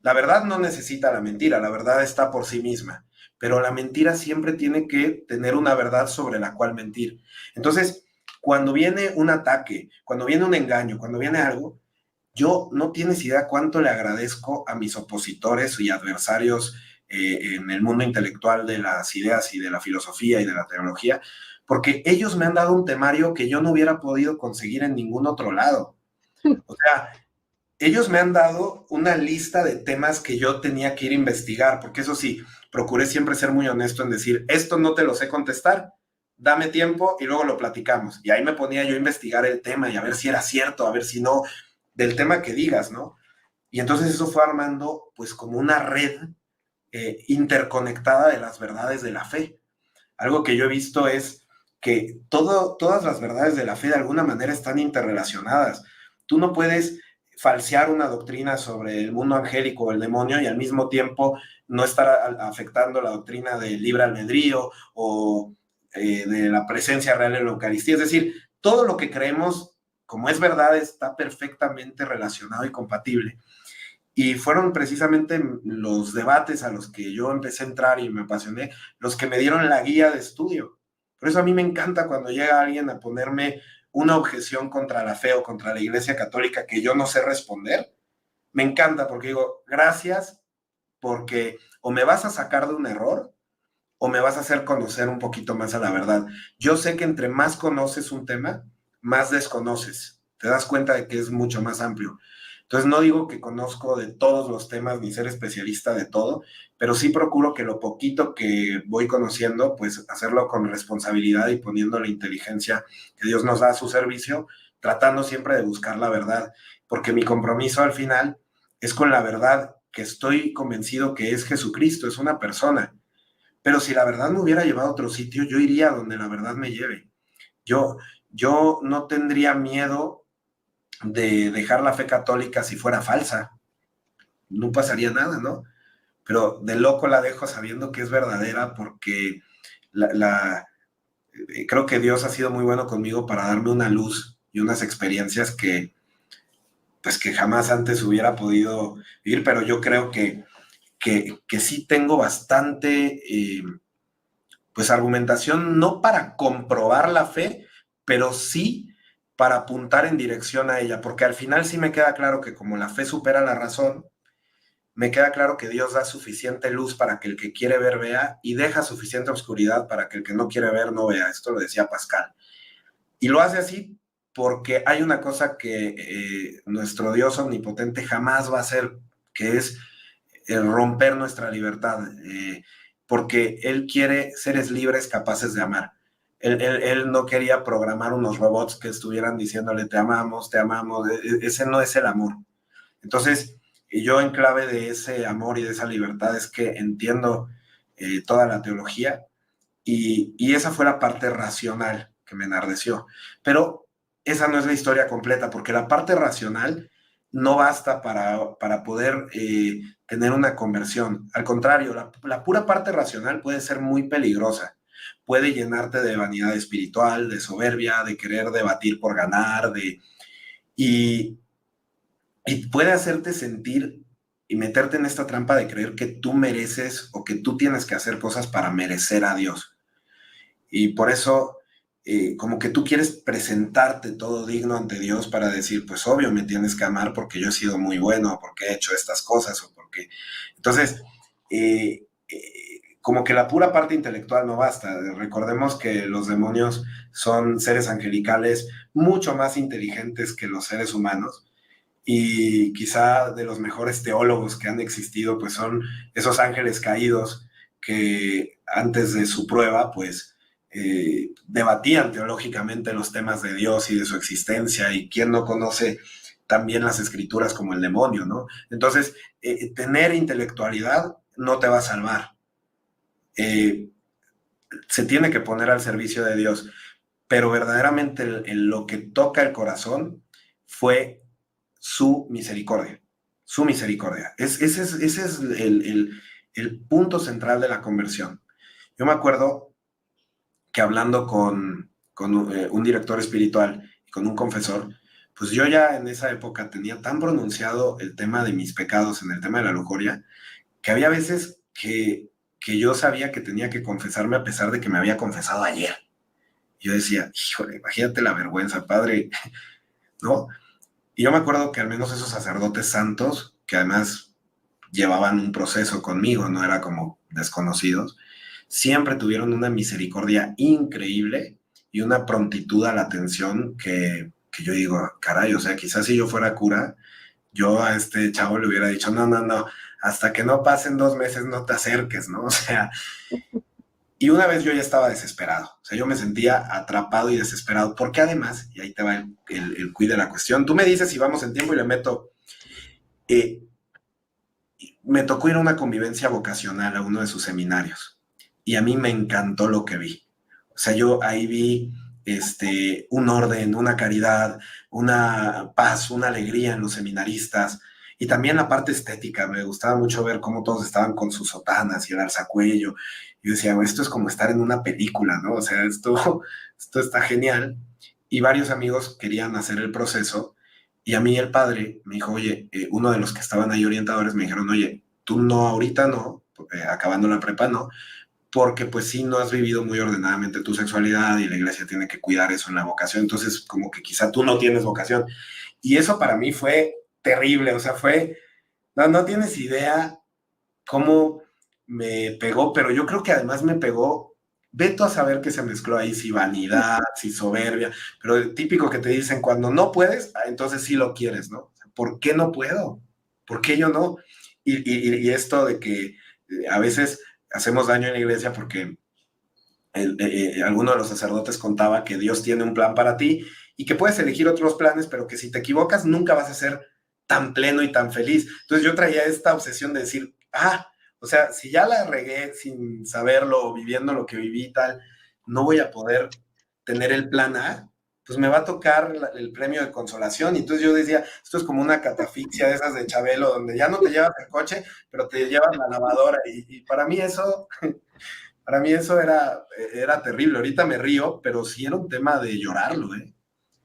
La verdad no necesita la mentira, la verdad está por sí misma, pero la mentira siempre tiene que tener una verdad sobre la cual mentir. Entonces, cuando viene un ataque, cuando viene un engaño, cuando viene algo, yo no tienes idea cuánto le agradezco a mis opositores y adversarios en el mundo intelectual de las ideas y de la filosofía y de la teología, porque ellos me han dado un temario que yo no hubiera podido conseguir en ningún otro lado. O sea, ellos me han dado una lista de temas que yo tenía que ir a investigar, porque eso sí, procuré siempre ser muy honesto en decir, esto no te lo sé contestar, dame tiempo y luego lo platicamos. Y ahí me ponía yo a investigar el tema y a ver si era cierto, a ver si no, del tema que digas, ¿no? Y entonces eso fue armando pues como una red interconectada de las verdades de la fe. Algo que yo he visto es que todas las verdades de la fe de alguna manera están interrelacionadas. Tú no puedes falsear una doctrina sobre el mundo angélico o el demonio y al mismo tiempo no estar afectando la doctrina del libre albedrío o de la presencia real en la Eucaristía. Es decir, todo lo que creemos como es verdad está perfectamente relacionado y compatible. Y fueron precisamente los debates a los que yo empecé a entrar y me apasioné, los que me dieron la guía de estudio. Por eso a mí me encanta cuando llega alguien a ponerme una objeción contra la fe o contra la Iglesia Católica que yo no sé responder. Me encanta porque digo, gracias, porque o me vas a sacar de un error o me vas a hacer conocer un poquito más a la verdad. Yo sé que entre más conoces un tema, más desconoces. Te das cuenta de que es mucho más amplio. Entonces no digo que conozco de todos los temas ni ser especialista de todo, pero sí procuro que lo poquito que voy conociendo, pues hacerlo con responsabilidad y poniendo la inteligencia que Dios nos da a su servicio, tratando siempre de buscar la verdad, porque mi compromiso al final es con la verdad que estoy convencido que es Jesucristo, es una persona. Pero si la verdad me hubiera llevado a otro sitio, yo iría donde la verdad me lleve. Yo, yo no tendría miedo de dejar la fe católica si fuera falsa. No pasaría nada, ¿no? Pero de loco la dejo sabiendo que es verdadera porque creo que Dios ha sido muy bueno conmigo para darme una luz y unas experiencias que, pues, que jamás antes hubiera podido vivir, pero yo creo que sí tengo bastante, pues, argumentación, no para comprobar la fe, pero sí para apuntar en dirección a ella, porque al final sí me queda claro que como la fe supera la razón, me queda claro que Dios da suficiente luz para que el que quiere ver vea y deja suficiente oscuridad para que el que no quiere ver no vea. Esto lo decía Pascal. Y lo hace así porque hay una cosa que nuestro Dios omnipotente jamás va a hacer, que es romper nuestra libertad, porque Él quiere seres libres capaces de amar. Él no quería programar unos robots que estuvieran diciéndole te amamos, te amamos. Ese no es el amor. Entonces, yo en clave de ese amor y de esa libertad es que entiendo toda la teología y esa fue la parte racional que me enardeció. Pero esa no es la historia completa, porque la parte racional no basta para poder tener una conversión. Al contrario, la pura parte racional puede ser muy peligrosa. Puede llenarte de vanidad espiritual, de soberbia, de querer debatir por ganar, y, y puede hacerte sentir y meterte en esta trampa de creer que tú mereces o que tú tienes que hacer cosas para merecer a Dios. Y por eso, como que tú quieres presentarte todo digno ante Dios para decir, pues obvio me tienes que amar porque yo he sido muy bueno, porque he hecho estas cosas o porque... Entonces, como que la pura parte intelectual no basta. Recordemos que los demonios son seres angelicales mucho más inteligentes que los seres humanos y quizá de los mejores teólogos que han existido, pues son esos ángeles caídos que antes de su prueba, pues debatían teológicamente los temas de Dios y de su existencia, y quién no conoce también las escrituras como el demonio, ¿no? Entonces, tener intelectualidad no te va a salvar. Se tiene que poner al servicio de Dios, pero verdaderamente en lo que toca el corazón fue su misericordia, su misericordia. Ese es el punto central de la conversión. Yo me acuerdo que hablando con un director espiritual y con un confesor, pues yo ya en esa época tenía tan pronunciado el tema de mis pecados en el tema de la lujuria, que había veces que yo sabía que tenía que confesarme a pesar de que me había confesado ayer. Yo decía, híjole, imagínate la vergüenza, padre, ¿no? Y yo me acuerdo que al menos esos sacerdotes santos, que además llevaban un proceso conmigo, no era como desconocidos, siempre tuvieron una misericordia increíble y una prontitud a la atención que yo digo, caray, o sea, quizás si yo fuera cura, yo a este chavo le hubiera dicho, no, no, no, hasta que no pasen 2 meses no te acerques, ¿no? O sea, y una vez yo ya estaba desesperado, o sea, yo me sentía atrapado y desesperado, porque además, y ahí te va el quid de la cuestión, tú me dices si vamos en tiempo y le meto, eh, me tocó ir a una convivencia vocacional a uno de sus seminarios y a mí me encantó lo que vi. O sea, yo ahí vi un orden, una caridad, una paz, una alegría en los seminaristas y también la parte estética. Me gustaba mucho ver cómo todos estaban con sus sotanas y el alzacuello. Y decía, esto es como estar en una película, ¿no? O sea, esto está genial. Y varios amigos querían hacer el proceso y a mí el padre me dijo, oye, uno de los que estaban ahí orientadores me dijeron, oye, tú no, ahorita no, acabando la prepa no, porque pues sí no has vivido muy ordenadamente tu sexualidad y la iglesia tiene que cuidar eso en la vocación, entonces como que quizá tú no tienes vocación. Y eso para mí fue terrible, o sea, no tienes idea cómo me pegó, pero yo creo que además me pegó, veto a saber que se mezcló ahí, si vanidad, si soberbia, pero el típico que te dicen, cuando no puedes, entonces sí lo quieres, ¿no? ¿Por qué no puedo? ¿Por qué yo no? Y esto de que a veces hacemos daño en la iglesia porque alguno de los sacerdotes contaba que Dios tiene un plan para ti y que puedes elegir otros planes, pero que si te equivocas nunca vas a ser tan pleno y tan feliz. Entonces yo traía esta obsesión de decir, o sea, si ya la regué sin saberlo o viviendo lo que viví y tal, no voy a poder tener el plan A. pues me va a tocar el premio de consolación. Y entonces yo decía, esto es como una catafixia de esas de Chabelo, donde ya no te llevas el coche, pero te llevas la lavadora. Y para mí eso era terrible. Ahorita me río, pero sí era un tema de llorarlo, ¿eh?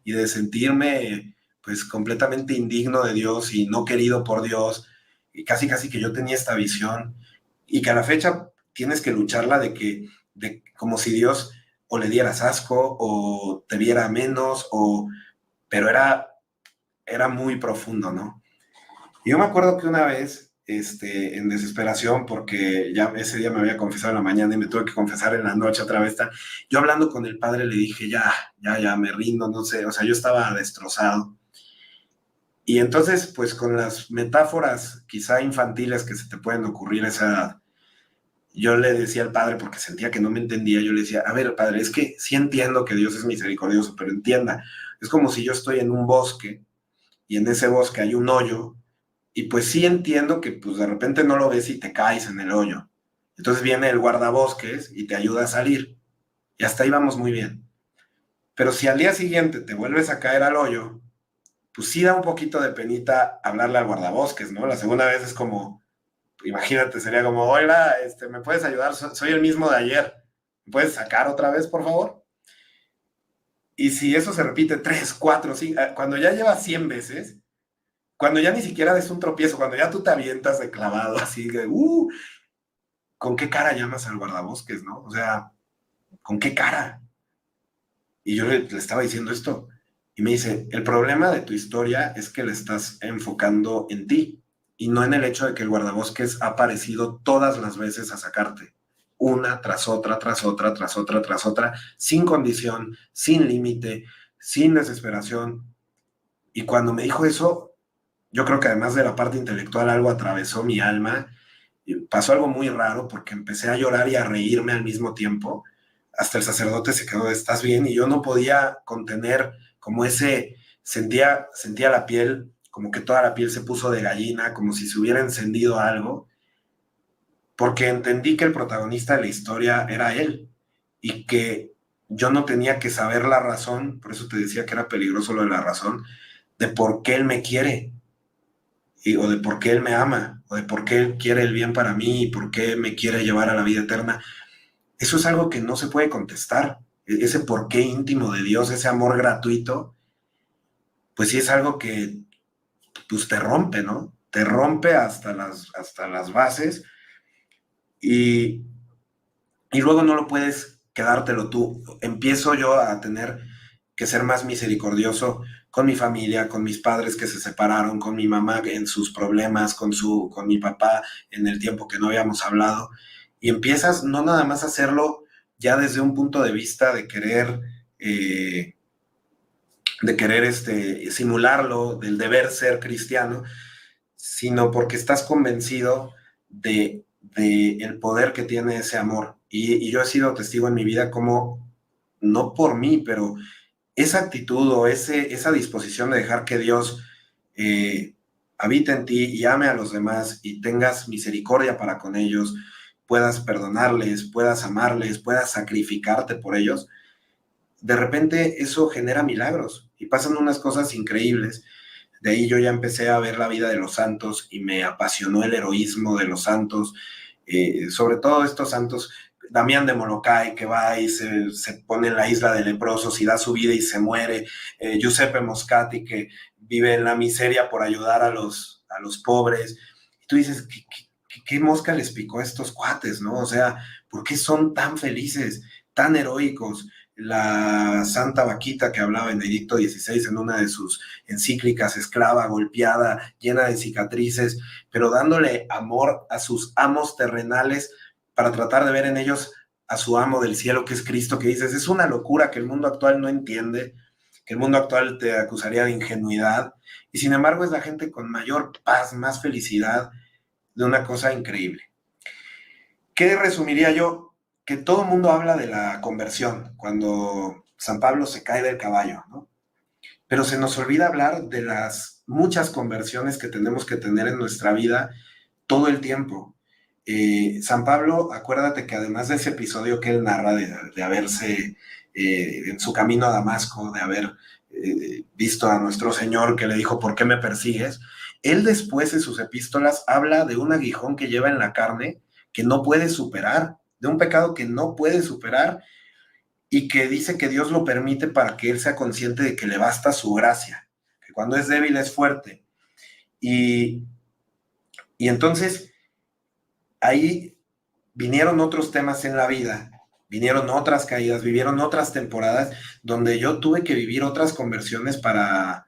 Y de sentirme pues completamente indigno de Dios y no querido por Dios. Y casi casi que yo tenía esta visión y que a la fecha tienes que lucharla de como si Dios o le dieras asco o te viera menos, pero era muy profundo, ¿no? Y yo me acuerdo que una vez, en desesperación, porque ya ese día me había confesado en la mañana y me tuve que confesar en la noche otra vez, yo hablando con el padre le dije, ya, me rindo, no sé, o sea, yo estaba destrozado. Y entonces, pues con las metáforas quizá infantiles que se te pueden ocurrir a esa edad, yo le decía al padre, porque sentía que no me entendía, yo le decía, a ver, padre, es que sí entiendo que Dios es misericordioso, pero entienda, es como si yo estoy en un bosque y en ese bosque hay un hoyo, y pues sí entiendo que pues de repente no lo ves y te caes en el hoyo. Entonces viene el guardabosques y te ayuda a salir. Y hasta ahí vamos muy bien. Pero si al día siguiente te vuelves a caer al hoyo, pues sí da un poquito de penita hablarle al guardabosques, ¿no? La segunda vez es como, imagínate, sería como, hola, ¿me puedes ayudar? Soy el mismo de ayer. ¿Me puedes sacar otra vez, por favor? Y si eso se repite 3, 4, 5, cuando ya llevas 100 veces, cuando ya ni siquiera es un tropiezo, cuando ya tú te avientas de clavado, así de, ¿con qué cara llamas al guardabosques, no? O sea, ¿con qué cara? Y yo le estaba diciendo esto. Y me dice, el problema de tu historia es que le estás enfocando en ti y no en el hecho de que el guardabosques ha aparecido todas las veces a sacarte. Una tras otra, tras otra, tras otra, tras otra, sin condición, sin límite, sin desesperación. Y cuando me dijo eso, yo creo que además de la parte intelectual algo atravesó mi alma. Y pasó algo muy raro porque empecé a llorar y a reírme al mismo tiempo. Hasta el sacerdote se quedó, ¿estás bien? Y yo no podía contener como sentía la piel, como que toda la piel se puso de gallina, como si se hubiera encendido algo, porque entendí que el protagonista de la historia era él y que yo no tenía que saber la razón, por eso te decía que era peligroso lo de la razón, de por qué él me quiere, o de por qué él me ama, o de por qué él quiere el bien para mí y por qué me quiere llevar a la vida eterna. Eso es algo que no se puede contestar. Ese porqué íntimo de Dios, ese amor gratuito, pues sí es algo que pues te rompe, ¿no? Te rompe hasta las bases y, y luego no lo puedes quedártelo tú. Empiezo yo a tener que ser más misericordioso con mi familia, con mis padres que se separaron, con mi mamá en sus problemas, con mi papá en el tiempo que no habíamos hablado. Y empiezas no nada más a hacerlo ya desde un punto de vista eh, de querer simularlo, del deber ser cristiano, sino porque estás convencido de el poder que tiene ese amor. Y yo he sido testigo en mi vida como, no por mí, pero esa actitud o esa disposición de dejar que Dios habite en ti y ame a los demás y tengas misericordia para con ellos, puedas perdonarles, puedas amarles, puedas sacrificarte por ellos, de repente eso genera milagros y pasan unas cosas increíbles. De ahí yo ya empecé a ver la vida de los santos y me apasionó el heroísmo de los santos, sobre todo estos santos, Damián de Molokai, que va y se pone en la isla de leprosos y da su vida y se muere, Giuseppe Moscati, que vive en la miseria por ayudar a los pobres. Y tú dices, ¿qué mosca les picó a estos cuates, no? O sea, ¿por qué son tan felices, tan heroicos? La Santa Vaquita que hablaba Benedicto XVI en una de sus encíclicas, esclava, golpeada, llena de cicatrices, pero dándole amor a sus amos terrenales para tratar de ver en ellos a su amo del cielo, que es Cristo, que dices, es una locura que el mundo actual no entiende, que el mundo actual te acusaría de ingenuidad, y sin embargo es la gente con mayor paz, más felicidad, de una cosa increíble. ¿Qué resumiría yo? Que todo el mundo habla de la conversión, cuando San Pablo se cae del caballo, ¿no? Pero se nos olvida hablar de las muchas conversiones que tenemos que tener en nuestra vida todo el tiempo. San Pablo, acuérdate que además de ese episodio que él narra de haberse en su camino a Damasco, de haber visto a nuestro Señor que le dijo, ¿por qué me persigues? Él después en sus epístolas habla de un aguijón que lleva en la carne que no puede superar, de un pecado que no puede superar y que dice que Dios lo permite para que él sea consciente de que le basta su gracia, que cuando es débil es fuerte. Y, y entonces ahí vinieron otros temas en la vida, vinieron otras caídas, vivieron otras temporadas donde yo tuve que vivir otras conversiones para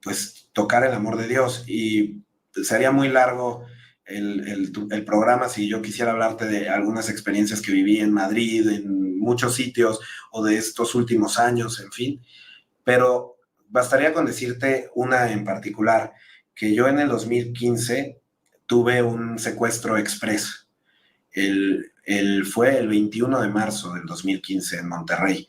pues tocar el amor de Dios. Y sería muy largo el programa si yo quisiera hablarte de algunas experiencias que viví en Madrid, en muchos sitios, o de estos últimos años, en fin. Pero bastaría con decirte una en particular, que yo en el 2015 tuve un secuestro express. Fue el 21 de marzo del 2015 en Monterrey.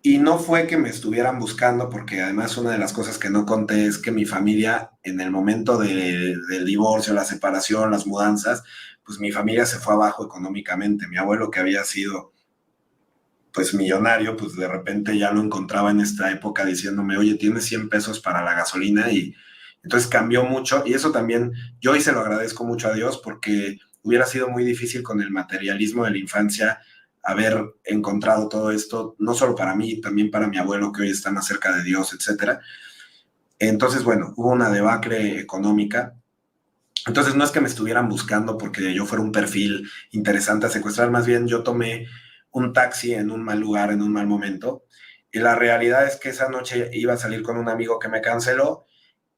Y no fue que me estuvieran buscando, porque además una de las cosas que no conté es que mi familia, en el momento del divorcio, la separación, las mudanzas, pues mi familia se fue abajo económicamente. Mi abuelo, que había sido pues millonario, pues de repente ya lo encontraba en esta época diciéndome, oye, tienes 100 pesos para la gasolina, y entonces cambió mucho. Y eso también, yo hoy se lo agradezco mucho a Dios, porque hubiera sido muy difícil con el materialismo de la infancia haber encontrado todo esto, no solo para mí, también para mi abuelo, que hoy está más cerca de Dios, etcétera. Entonces, bueno, hubo una debacle económica. Entonces no es que me estuvieran buscando porque yo fuera un perfil interesante a secuestrar, más bien yo tomé un taxi en un mal lugar, en un mal momento. Y la realidad es que esa noche iba a salir con un amigo que me canceló,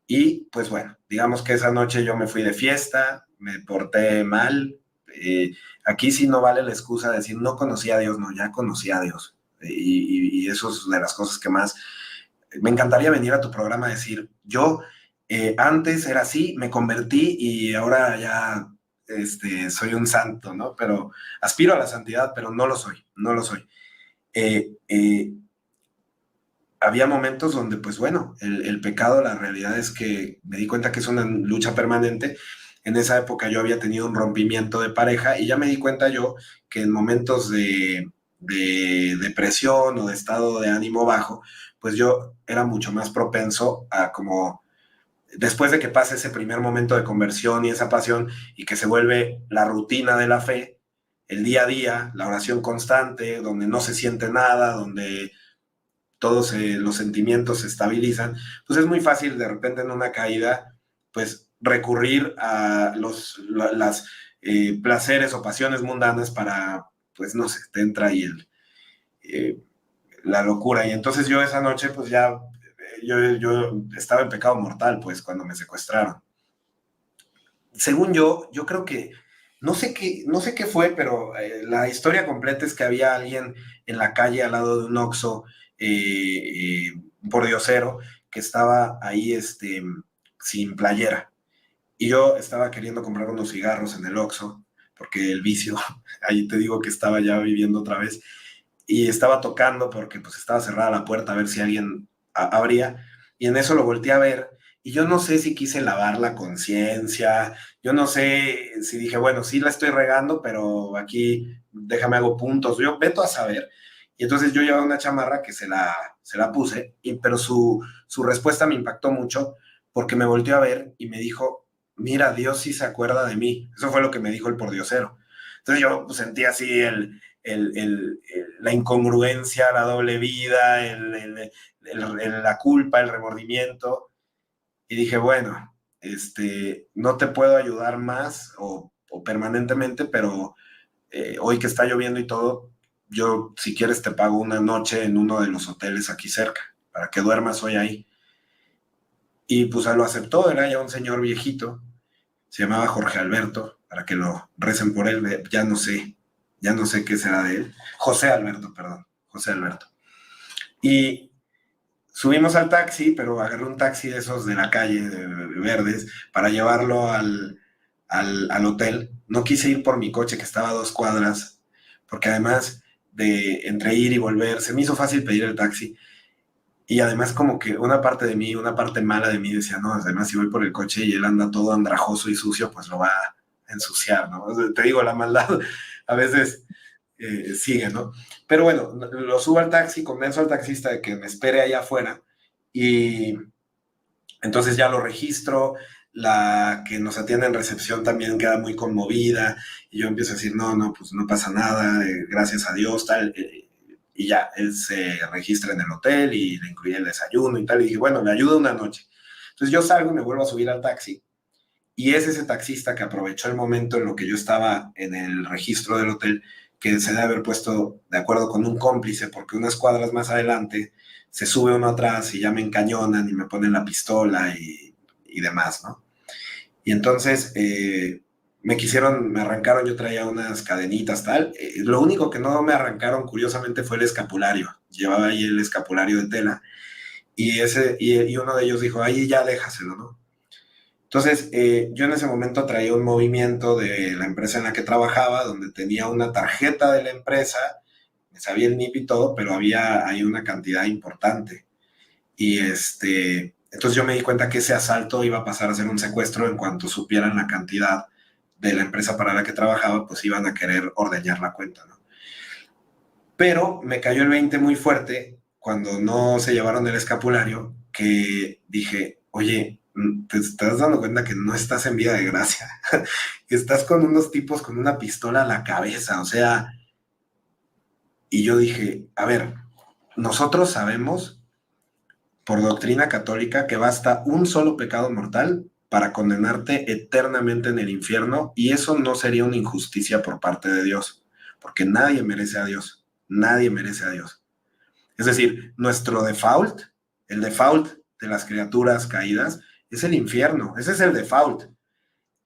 y pues bueno, digamos que esa noche yo me fui de fiesta, me porté mal. Aquí sí no vale la excusa de decir no conocí a Dios, no, ya conocí a Dios. Y eso es de las cosas que más me encantaría venir a tu programa a decir, yo antes era así, me convertí y ahora ya soy un santo, ¿no? Pero aspiro a la santidad, pero no lo soy, no lo soy. Eh, eh, Había momentos donde, pues bueno, el pecado, la realidad es que me di cuenta que es una lucha permanente. En esa época yo había tenido un rompimiento de pareja y ya me di cuenta yo que en momentos de depresión o de estado de ánimo bajo, pues yo era mucho más propenso a como, después de que pase ese primer momento de conversión y esa pasión y que se vuelve la rutina de la fe, el día a día, la oración constante, donde no se siente nada, donde todos los sentimientos se estabilizan, pues es muy fácil de repente en una caída, pues recurrir a las placeres o pasiones mundanas para, pues no sé, te entra ahí eh, la locura. Y entonces yo esa noche, pues ya, yo estaba en pecado mortal, pues cuando me secuestraron. Según yo creo que, no sé qué fue, pero la historia completa es que había alguien en la calle al lado de un Oxxo, un pordiosero, que estaba ahí sin playera. Y yo estaba queriendo comprar unos cigarros en el Oxxo, porque el vicio, ahí te digo que estaba ya viviendo otra vez, y estaba tocando porque pues estaba cerrada la puerta a ver si alguien abría, y en eso lo volteé a ver, y yo no sé si quise lavar la conciencia, yo no sé si dije, bueno, sí la estoy regando, pero aquí déjame hago puntos, yo veto a saber. Y entonces yo llevaba una chamarra que se la puse, pero su respuesta me impactó mucho, porque me volteó a ver y me dijo, mira, Dios sí se acuerda de mí. Eso fue lo que me dijo el pordiosero. Entonces yo pues, sentí así la incongruencia, la doble vida, la culpa, el remordimiento. Y dije, bueno, no te puedo ayudar más o permanentemente, pero hoy que está lloviendo y todo, yo si quieres te pago una noche en uno de los hoteles aquí cerca, para que duermas hoy ahí. Y pues lo aceptó, era ya un señor viejito, se llamaba Jorge Alberto, para que lo recen por él, ya no sé qué será de él. José Alberto, perdón, José Alberto. Y subimos al taxi, pero agarré un taxi de esos de la calle, de verdes, para llevarlo al hotel. No quise ir por mi coche, que estaba a 2 cuadras, porque además de entre ir y volver, se me hizo fácil pedir el taxi. Y además como que una parte de mí, una parte mala de mí decía, no, además si voy por el coche y él anda todo andrajoso y sucio, pues lo va a ensuciar, ¿no? O sea, te digo, la maldad a veces sigue, ¿no? Pero bueno, lo subo al taxi, convenzo al taxista de que me espere allá afuera y entonces ya lo registro, la que nos atiende en recepción también queda muy conmovida y yo empiezo a decir, no, no, pues no pasa nada, gracias a Dios, tal. Y ya, él se registra en el hotel y le incluye el desayuno y tal. Y dije, bueno, me ayuda una noche. Entonces yo salgo y me vuelvo a subir al taxi. Y es ese taxista que aprovechó el momento en lo que yo estaba en el registro del hotel, que se debe haber puesto de acuerdo con un cómplice, porque unas cuadras más adelante se sube uno atrás y ya me encañonan y me ponen la pistola y demás, ¿no? Y entonces me arrancaron, yo traía unas cadenitas, tal. Lo único que no me arrancaron, curiosamente, fue el escapulario. Llevaba ahí el escapulario de tela. Y uno de ellos dijo, ahí ya déjaselo, ¿no? Entonces, yo en ese momento traía un movimiento de la empresa en la que trabajaba, donde tenía una tarjeta de la empresa, me sabía el NIP y todo, pero había ahí una cantidad importante. Y entonces yo me di cuenta que ese asalto iba a pasar a ser un secuestro en cuanto supieran la cantidad de la empresa para la que trabajaba, pues iban a querer ordeñar la cuenta, ¿no? Pero me cayó el 20 muy fuerte cuando no se llevaron el escapulario, que dije, oye, te estás dando cuenta que no estás en vía de gracia, estás con unos tipos con una pistola a la cabeza, o sea, y yo dije, a ver, nosotros sabemos por doctrina católica que basta un solo pecado mortal para condenarte eternamente en el infierno y eso no sería una injusticia por parte de Dios, porque nadie merece a Dios, nadie merece a Dios. Es decir, nuestro default, el default de las criaturas caídas, es el infierno, ese es el default.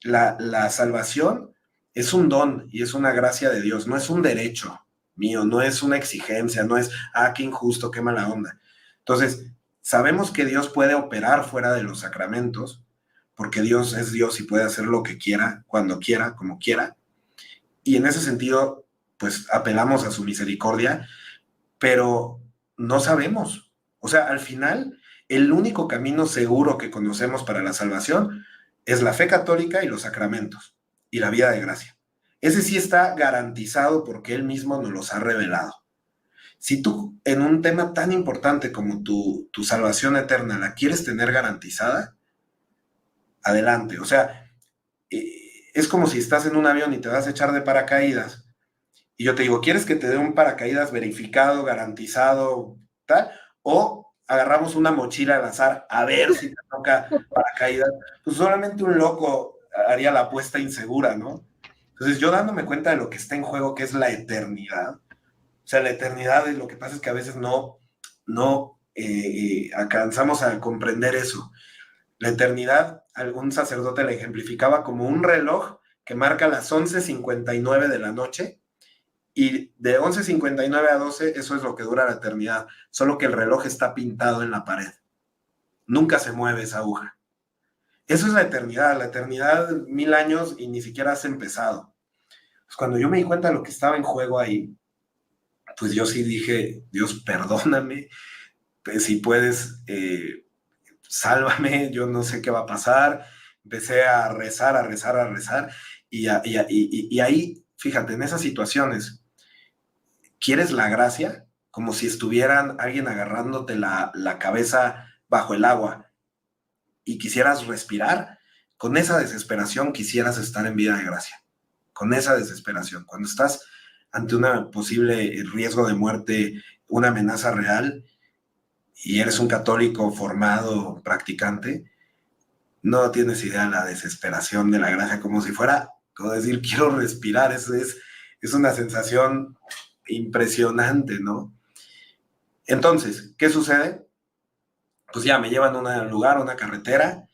La salvación es un don y es una gracia de Dios, no es un derecho mío, no es una exigencia, no es, qué injusto, qué mala onda. Entonces, sabemos que Dios puede operar fuera de los sacramentos, porque Dios es Dios y puede hacer lo que quiera, cuando quiera, como quiera. Y en ese sentido, pues apelamos a su misericordia, pero no sabemos. O sea, al final, el único camino seguro que conocemos para la salvación es la fe católica y los sacramentos y la vida de gracia. Ese sí está garantizado porque Él mismo nos los ha revelado. Si tú en un tema tan importante como tu salvación eterna la quieres tener garantizada, adelante. O sea, es como si estás en un avión y te vas a echar de paracaídas y yo te digo, ¿quieres que te dé un paracaídas verificado, garantizado, tal? O agarramos una mochila al azar a ver si te toca paracaídas. Pues solamente un loco haría la apuesta insegura, ¿no? Entonces yo dándome cuenta de lo que está en juego, que es la eternidad. O sea, la eternidad, lo que pasa es que a veces no alcanzamos a comprender eso. La eternidad, algún sacerdote la ejemplificaba como un reloj que marca las 11:59 de la noche y de 11:59 a 12, eso es lo que dura la eternidad, solo que el reloj está pintado en la pared. Nunca se mueve esa aguja. Eso es la eternidad 1000 años y ni siquiera has empezado. Pues cuando yo me di cuenta de lo que estaba en juego ahí, pues yo sí dije, Dios, perdóname, pues, si puedes, sálvame, yo no sé qué va a pasar. Empecé a rezar, a rezar, a rezar, y ahí, fíjate, en esas situaciones, quieres la gracia, como si estuvieran alguien agarrándote la cabeza bajo el agua y quisieras respirar, con esa desesperación quisieras estar en vida de gracia, con esa desesperación. Cuando estás ante un posible riesgo de muerte, una amenaza real, y eres un católico formado, practicante, no tienes idea de la desesperación de la gracia, como si fuera, como decir, quiero respirar, es una sensación impresionante, ¿no? Entonces, ¿qué sucede? Pues ya me llevan a un lugar, a una carretera.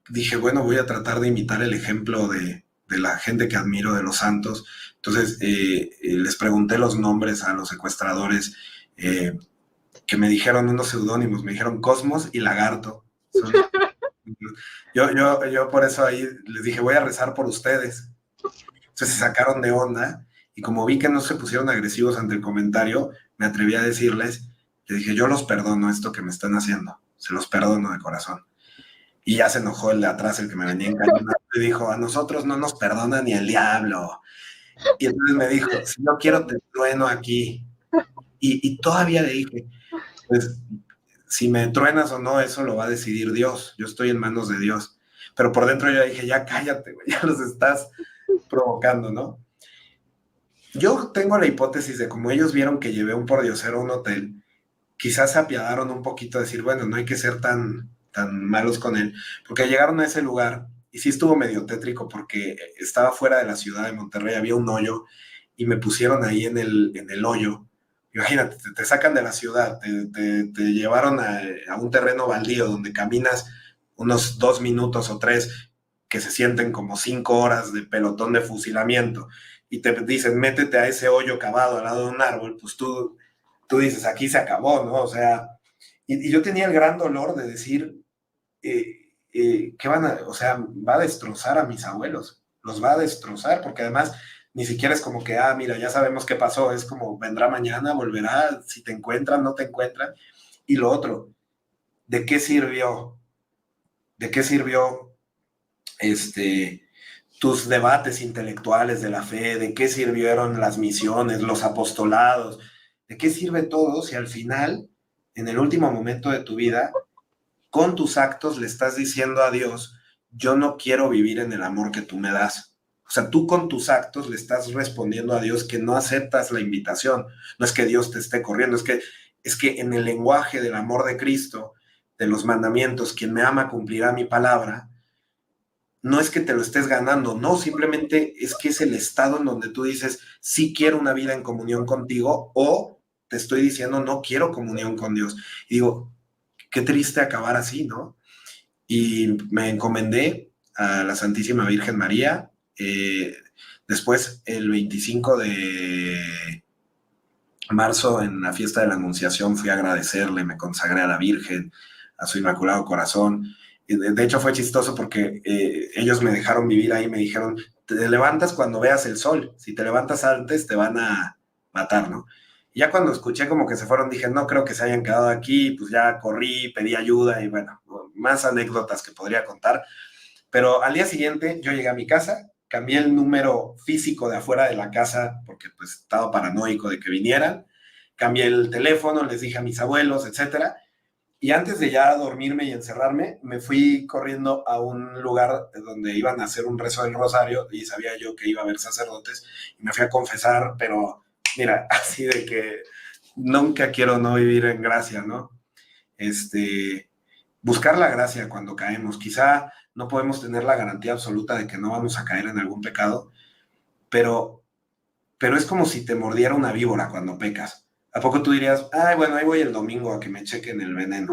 Dije, bueno, voy a tratar de imitar el ejemplo de la gente que admiro, de los santos. Entonces, les pregunté los nombres a los secuestradores, que me dijeron unos seudónimos, me dijeron Cosmos y Lagarto. Son, yo por eso ahí les dije, voy a rezar por ustedes. Entonces se sacaron de onda y como vi que no se pusieron agresivos ante el comentario, me atreví a decirles Le dije, yo los perdono esto que me están haciendo, se los perdono de corazón. Y ya se enojó el de atrás, el que me venía encañonando, y dijo, a nosotros no nos perdona ni el diablo. Y entonces me dijo, si no quiero te trueno aquí. Y todavía le dije, pues si me truenas o no, eso lo va a decidir Dios. Yo estoy en manos de Dios. Pero por dentro yo dije, ya cállate, güey, ya los estás provocando, ¿no? Yo tengo la hipótesis de como ellos vieron que llevé un pordiosero a un hotel, quizás se apiadaron un poquito a decir, bueno, no hay que ser tan malos con él, porque llegaron a ese lugar y sí estuvo medio tétrico porque estaba fuera de la ciudad de Monterrey, había un hoyo y me pusieron ahí en el hoyo. Imagínate, te sacan de la ciudad, te llevaron a un terreno baldío donde caminas unos 2 minutos o 3 que se sienten como 5 horas de pelotón de fusilamiento y te dicen, métete a ese hoyo cavado al lado de un árbol, pues tú dices, aquí se acabó, ¿no? O sea, y yo tenía el gran dolor de decir, ¿qué van a, o sea, va a destrozar a mis abuelos, los va a destrozar, porque además ni siquiera es como que, mira, ya sabemos qué pasó, es como, vendrá mañana, volverá, si te encuentran, no te encuentran. Y lo otro, ¿de qué sirvió? ¿De qué sirvió tus debates intelectuales de la fe? ¿De qué sirvieron las misiones, los apostolados? ¿De qué sirve todo si al final, en el último momento de tu vida, con tus actos le estás diciendo a Dios, yo no quiero vivir en el amor que tú me das? O sea, tú con tus actos le estás respondiendo a Dios que no aceptas la invitación. No es que Dios te esté corriendo, es que en el lenguaje del amor de Cristo, de los mandamientos, quien me ama cumplirá mi palabra, no es que te lo estés ganando, no, simplemente es que es el estado en donde tú dices, sí quiero una vida en comunión contigo, o te estoy diciendo, no quiero comunión con Dios. Y digo, qué triste acabar así, ¿no? Y me encomendé a la Santísima Virgen María. Después, el 25 de marzo, en la fiesta de la Anunciación, fui a agradecerle, me consagré a la Virgen, a su Inmaculado Corazón. De hecho, fue chistoso porque ellos me dejaron vivir ahí, me dijeron, te levantas cuando veas el sol, si te levantas antes te van a matar, ¿no? Y ya cuando escuché como que se fueron, dije, no creo que se hayan quedado aquí, pues ya corrí, pedí ayuda y bueno, más anécdotas que podría contar. Pero al día siguiente yo llegué a mi casa, cambié el número físico de afuera de la casa porque pues estaba paranoico de que vinieran, cambié el teléfono, les dije a mis abuelos, etcétera. Y antes de ya dormirme y encerrarme, me fui corriendo a un lugar donde iban a hacer un rezo del rosario y sabía yo que iba a haber sacerdotes y me fui a confesar, pero mira, así de que nunca quiero no vivir en gracia, ¿no? Buscar la gracia cuando caemos. Quizá no podemos tener la garantía absoluta de que no vamos a caer en algún pecado, pero, pero es como si te mordiera una víbora cuando pecas. ¿A poco tú dirías, ay, bueno, ahí voy el domingo a que me chequen el veneno?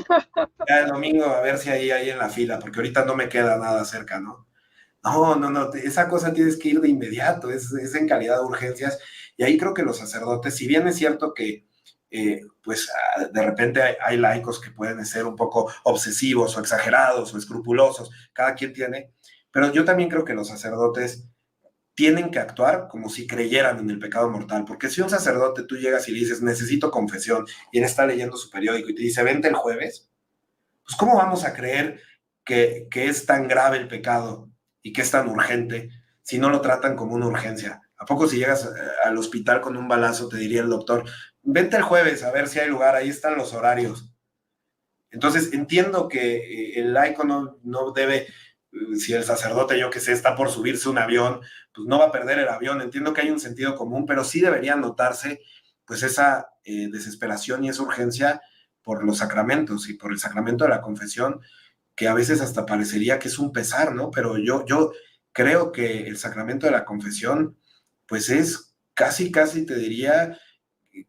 Ya el domingo a ver si hay en la fila, porque ahorita no me queda nada cerca, ¿no? No, no, no, esa cosa tienes que ir de inmediato, es en calidad de urgencias. Y ahí creo que los sacerdotes, si bien es cierto que pues de repente hay laicos que pueden ser un poco obsesivos o exagerados o escrupulosos, cada quien tiene, pero yo también creo que los sacerdotes tienen que actuar como si creyeran en el pecado mortal, porque si un sacerdote tú llegas y le dices, necesito confesión, y él está leyendo su periódico y te dice, vente el jueves, pues ¿cómo vamos a creer que es tan grave el pecado y que es tan urgente si no lo tratan como una urgencia? ¿A poco si llegas al hospital con un balazo te diría el doctor, vente el jueves a ver si hay lugar, ahí están los horarios? Entonces entiendo que el laico no debe, si el sacerdote, yo que sé, está por subirse un avión, pues no va a perder el avión. Entiendo que hay un sentido común, pero sí debería notarse pues esa desesperación y esa urgencia por los sacramentos y por el sacramento de la confesión, que a veces hasta parecería que es un pesar, ¿no? Pero yo creo que el sacramento de la confesión pues es casi, casi te diría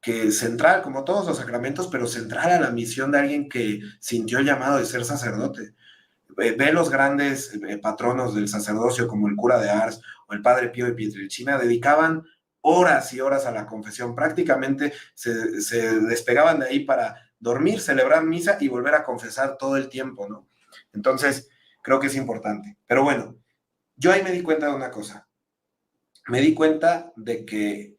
que central, como todos los sacramentos, pero central a la misión de alguien que sintió el llamado de ser sacerdote. Ve los grandes patronos del sacerdocio como el cura de Ars o el padre Pío de Pietrelcina, dedicaban horas y horas a la confesión, prácticamente se despegaban de ahí para dormir, celebrar misa y volver a confesar todo el tiempo, ¿no? Entonces, creo que es importante. Pero bueno, yo ahí me di cuenta de una cosa. Me di cuenta de que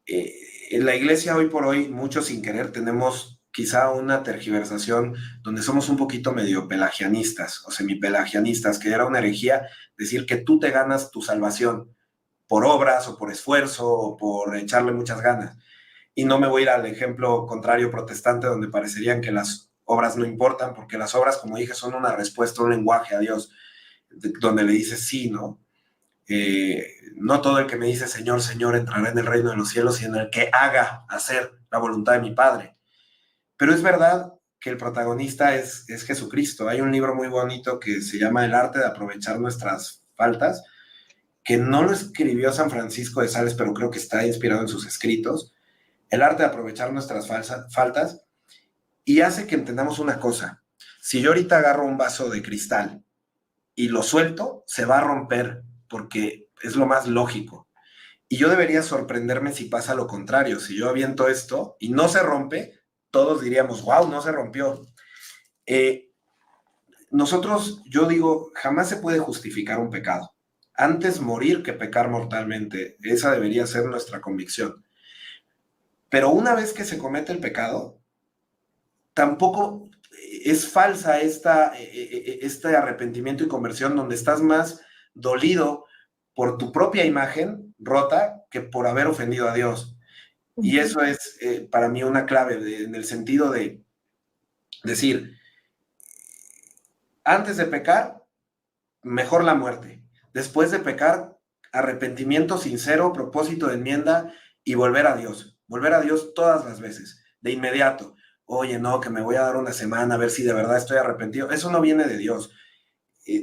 En la iglesia hoy por hoy, muchos sin querer, tenemos quizá una tergiversación donde somos un poquito medio pelagianistas o semipelagianistas, que era una herejía decir que tú te ganas tu salvación por obras o por esfuerzo o por echarle muchas ganas. Y no me voy a ir al ejemplo contrario protestante, donde parecerían que las obras no importan, porque las obras, como dije, son una respuesta, un lenguaje a Dios, donde le dices sí, ¿no? No todo el que me dice Señor, Señor entrará en el reino de los cielos, sino el que haga hacer la voluntad de mi Padre. Pero es verdad que el protagonista es Jesucristo. Hay un libro muy bonito que se llama El arte de aprovechar nuestras faltas, que no lo escribió San Francisco de Sales, pero creo que está inspirado en sus escritos. El arte de aprovechar nuestras faltas, y hace que entendamos una cosa. Si yo ahorita agarro un vaso de cristal y lo suelto, se va a romper porque es lo más lógico. Y yo debería sorprenderme si pasa lo contrario. Si yo aviento esto y no se rompe, todos diríamos, wow, no se rompió. Nosotros, yo digo, jamás se puede justificar un pecado. Antes morir que pecar mortalmente. Esa debería ser nuestra convicción. Pero una vez que se comete el pecado, tampoco es falsa este arrepentimiento y conversión donde estás más dolido por tu propia imagen rota que por haber ofendido a Dios. Y eso es para mí una clave en el sentido de decir, antes de pecar, mejor la muerte. Después de pecar, arrepentimiento sincero, propósito de enmienda y volver a Dios. Volver a Dios todas las veces, de inmediato. Oye, no, que me voy a dar una semana a ver si de verdad estoy arrepentido. Eso no viene de Dios.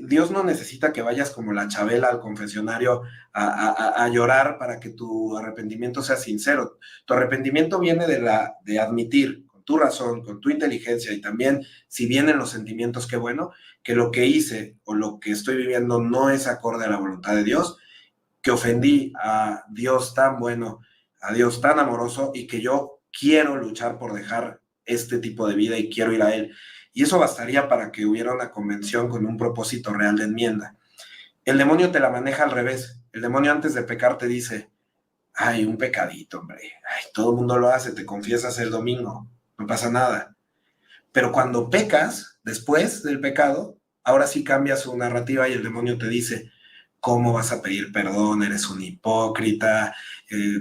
Dios no necesita que vayas como la Chabela al confesionario a llorar para que tu arrepentimiento sea sincero. Tu arrepentimiento viene de admitir con tu razón, con tu inteligencia y también si vienen los sentimientos, qué bueno, que lo que hice o lo que estoy viviendo no es acorde a la voluntad de Dios, que ofendí a Dios tan bueno, a Dios tan amoroso y que yo quiero luchar por dejar este tipo de vida y quiero ir a Él. Y eso bastaría para que hubiera una convención con un propósito real de enmienda. El demonio te la maneja al revés. El demonio antes de pecar te dice, ay, un pecadito, hombre. Ay, todo el mundo lo hace, te confiesas el domingo, no pasa nada. Pero cuando pecas, después del pecado, ahora sí cambia su narrativa y el demonio te dice, ¿cómo vas a pedir perdón? Eres un hipócrita,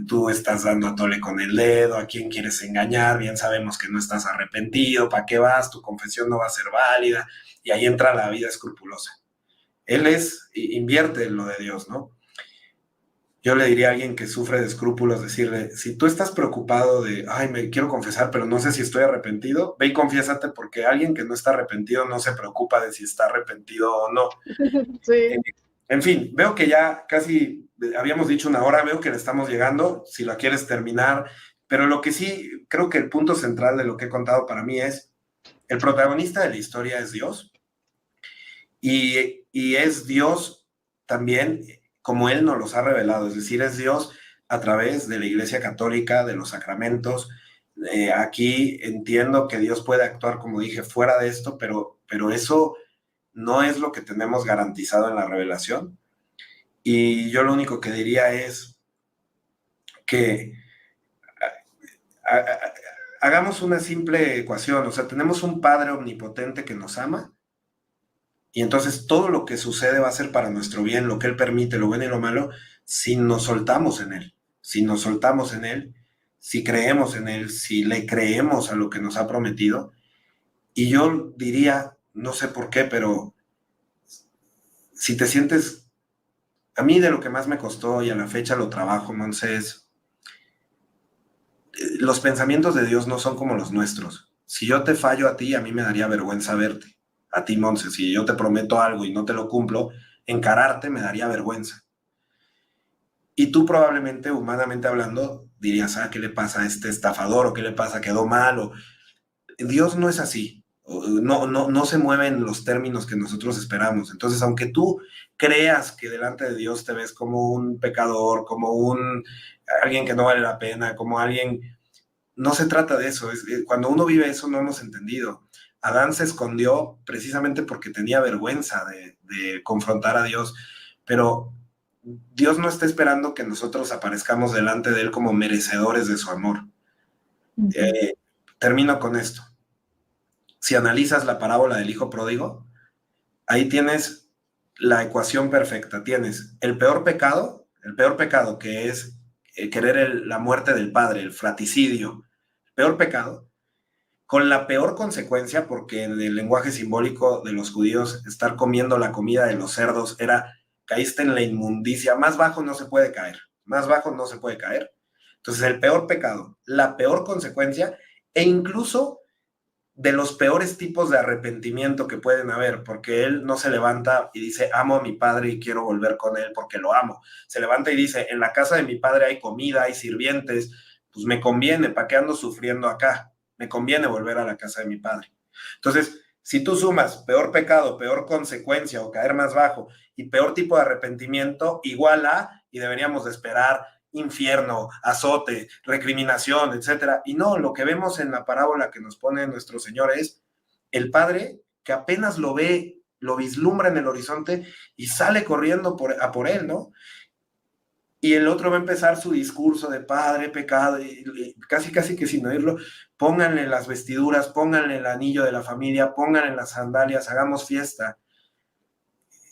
tú estás dando a tole con el dedo, ¿a quién quieres engañar? Bien sabemos que no estás arrepentido, ¿para qué vas? Tu confesión no va a ser válida. Y ahí entra la vida escrupulosa. Él invierte en lo de Dios, ¿no? Yo le diría a alguien que sufre de escrúpulos, decirle, si tú estás preocupado de, ay, me quiero confesar, pero no sé si estoy arrepentido, ve y confiésate porque alguien que no está arrepentido no se preocupa de si está arrepentido o no. Sí. En fin, veo que ya casi habíamos dicho una hora, veo que le estamos llegando, si la quieres terminar, pero lo que sí, creo que el punto central de lo que he contado para mí es, el protagonista de la historia es Dios, y es Dios también como Él nos los ha revelado, es decir, es Dios a través de la Iglesia Católica, de los sacramentos. Aquí entiendo que Dios puede actuar, como dije, fuera de esto, pero eso no es lo que tenemos garantizado en la revelación. Y yo lo único que diría es que hagamos una simple ecuación, o sea, tenemos un Padre omnipotente que nos ama, y entonces todo lo que sucede va a ser para nuestro bien, lo que Él permite, lo bueno y lo malo, si nos soltamos en Él, si nos soltamos en Él, si creemos en Él, si le creemos a lo que nos ha prometido. Y yo diría, no sé por qué, pero si te sientes, a mí de lo que más me costó y a la fecha lo trabajo, Monse, es los pensamientos de Dios no son como los nuestros. Si yo te fallo a ti, a mí me daría vergüenza verte. A ti, Monse, si yo te prometo algo y no te lo cumplo, encararte me daría vergüenza. Y tú probablemente, humanamente hablando, dirías, ¿qué le pasa a este estafador? ¿O qué le pasa? ¿Quedó mal? O... Dios no es así. No se mueven los términos que nosotros esperamos. Entonces, aunque tú creas que delante de Dios te ves como un pecador, como alguien que no vale la pena, como alguien... No se trata de eso. Cuando uno vive eso no hemos entendido. Adán se escondió precisamente porque tenía vergüenza de confrontar a Dios. Pero Dios no está esperando que nosotros aparezcamos delante de Él como merecedores de su amor. Ujú. Eh, Termino con esto. Si analizas la parábola del hijo pródigo, ahí tienes la ecuación perfecta. Tienes el peor pecado que es querer la muerte del padre, el fratricidio, el peor pecado, con la peor consecuencia, porque en el lenguaje simbólico de los judíos, estar comiendo la comida de los cerdos era, caíste en la inmundicia, más bajo no se puede caer, más bajo no se puede caer. Entonces, el peor pecado, la peor consecuencia, e incluso de los peores tipos de arrepentimiento que pueden haber, porque él no se levanta y dice, amo a mi padre y quiero volver con él porque lo amo. Se levanta y dice, en la casa de mi padre hay comida, hay sirvientes, pues me conviene, ¿para qué ando sufriendo acá? Me conviene volver a la casa de mi padre. Entonces, si tú sumas peor pecado, peor consecuencia o caer más bajo y peor tipo de arrepentimiento, igual a, y deberíamos de esperar infierno, azote, recriminación, etcétera. Y no, lo que vemos en la parábola que nos pone nuestro Señor es el padre que apenas lo ve, lo vislumbra en el horizonte y sale corriendo a por él, ¿no? Y el otro va a empezar su discurso de padre, pecado, y casi, casi que sin oírlo, pónganle las vestiduras, pónganle el anillo de la familia, pónganle las sandalias, hagamos fiesta.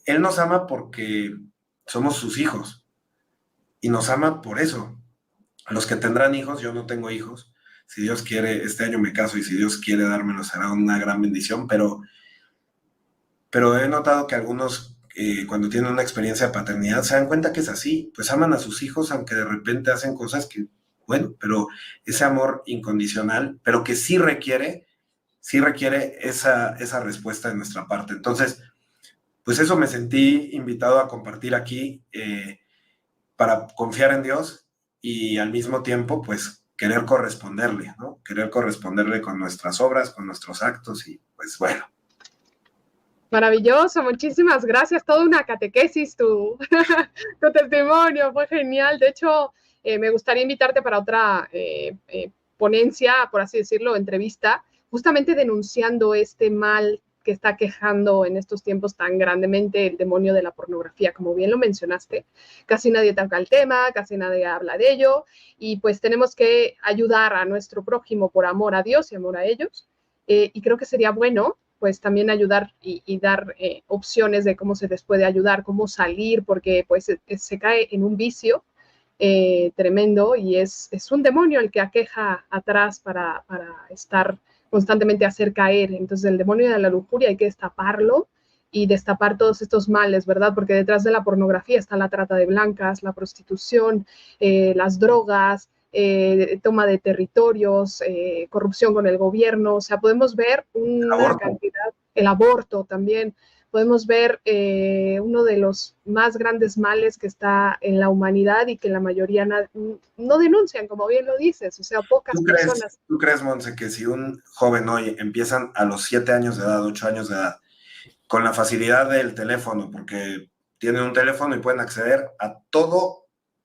Él nos ama porque somos sus hijos y nos ama por eso. Los que tendrán hijos, yo no tengo hijos, si Dios quiere, este año me caso y si Dios quiere dármelo será una gran bendición, pero he notado que algunos cuando tienen una experiencia de paternidad se dan cuenta que es así, pues aman a sus hijos aunque de repente hacen cosas que, bueno, pero ese amor incondicional, pero que sí requiere esa respuesta de nuestra parte. Entonces, pues eso me sentí invitado a compartir aquí para confiar en Dios y al mismo tiempo, pues querer corresponderle, ¿no? Querer corresponderle con nuestras obras, con nuestros actos y pues bueno. Maravilloso, muchísimas gracias. Toda una catequesis tu testimonio, fue genial. De hecho, me gustaría invitarte para otra ponencia, por así decirlo, entrevista, justamente denunciando este mal que está quejando en estos tiempos tan grandemente el demonio de la pornografía. Como bien lo mencionaste, casi nadie toca el tema, casi nadie habla de ello, y pues tenemos que ayudar a nuestro prójimo por amor a Dios y amor a ellos. Y creo que sería bueno pues también ayudar y dar opciones de cómo se les puede ayudar, cómo salir, porque pues se cae en un vicio tremendo y es un demonio el que aqueja atrás para estar constantemente hacer caer. Entonces el demonio de la lujuria hay que destaparlo y destapar todos estos males, ¿verdad? Porque detrás de la pornografía está la trata de blancas, la prostitución, las drogas, toma de territorios, corrupción con el gobierno, o sea, podemos ver una Aborto. cantidad, el aborto también, podemos ver uno de los más grandes males que está en la humanidad y que la mayoría no denuncian, como bien lo dices, o sea, pocas personas. ¿Tú crees, Monse, que si un joven hoy empiezan a los 7 años de edad, 8 años de edad, con la facilidad del teléfono, porque tienen un teléfono y pueden acceder a todo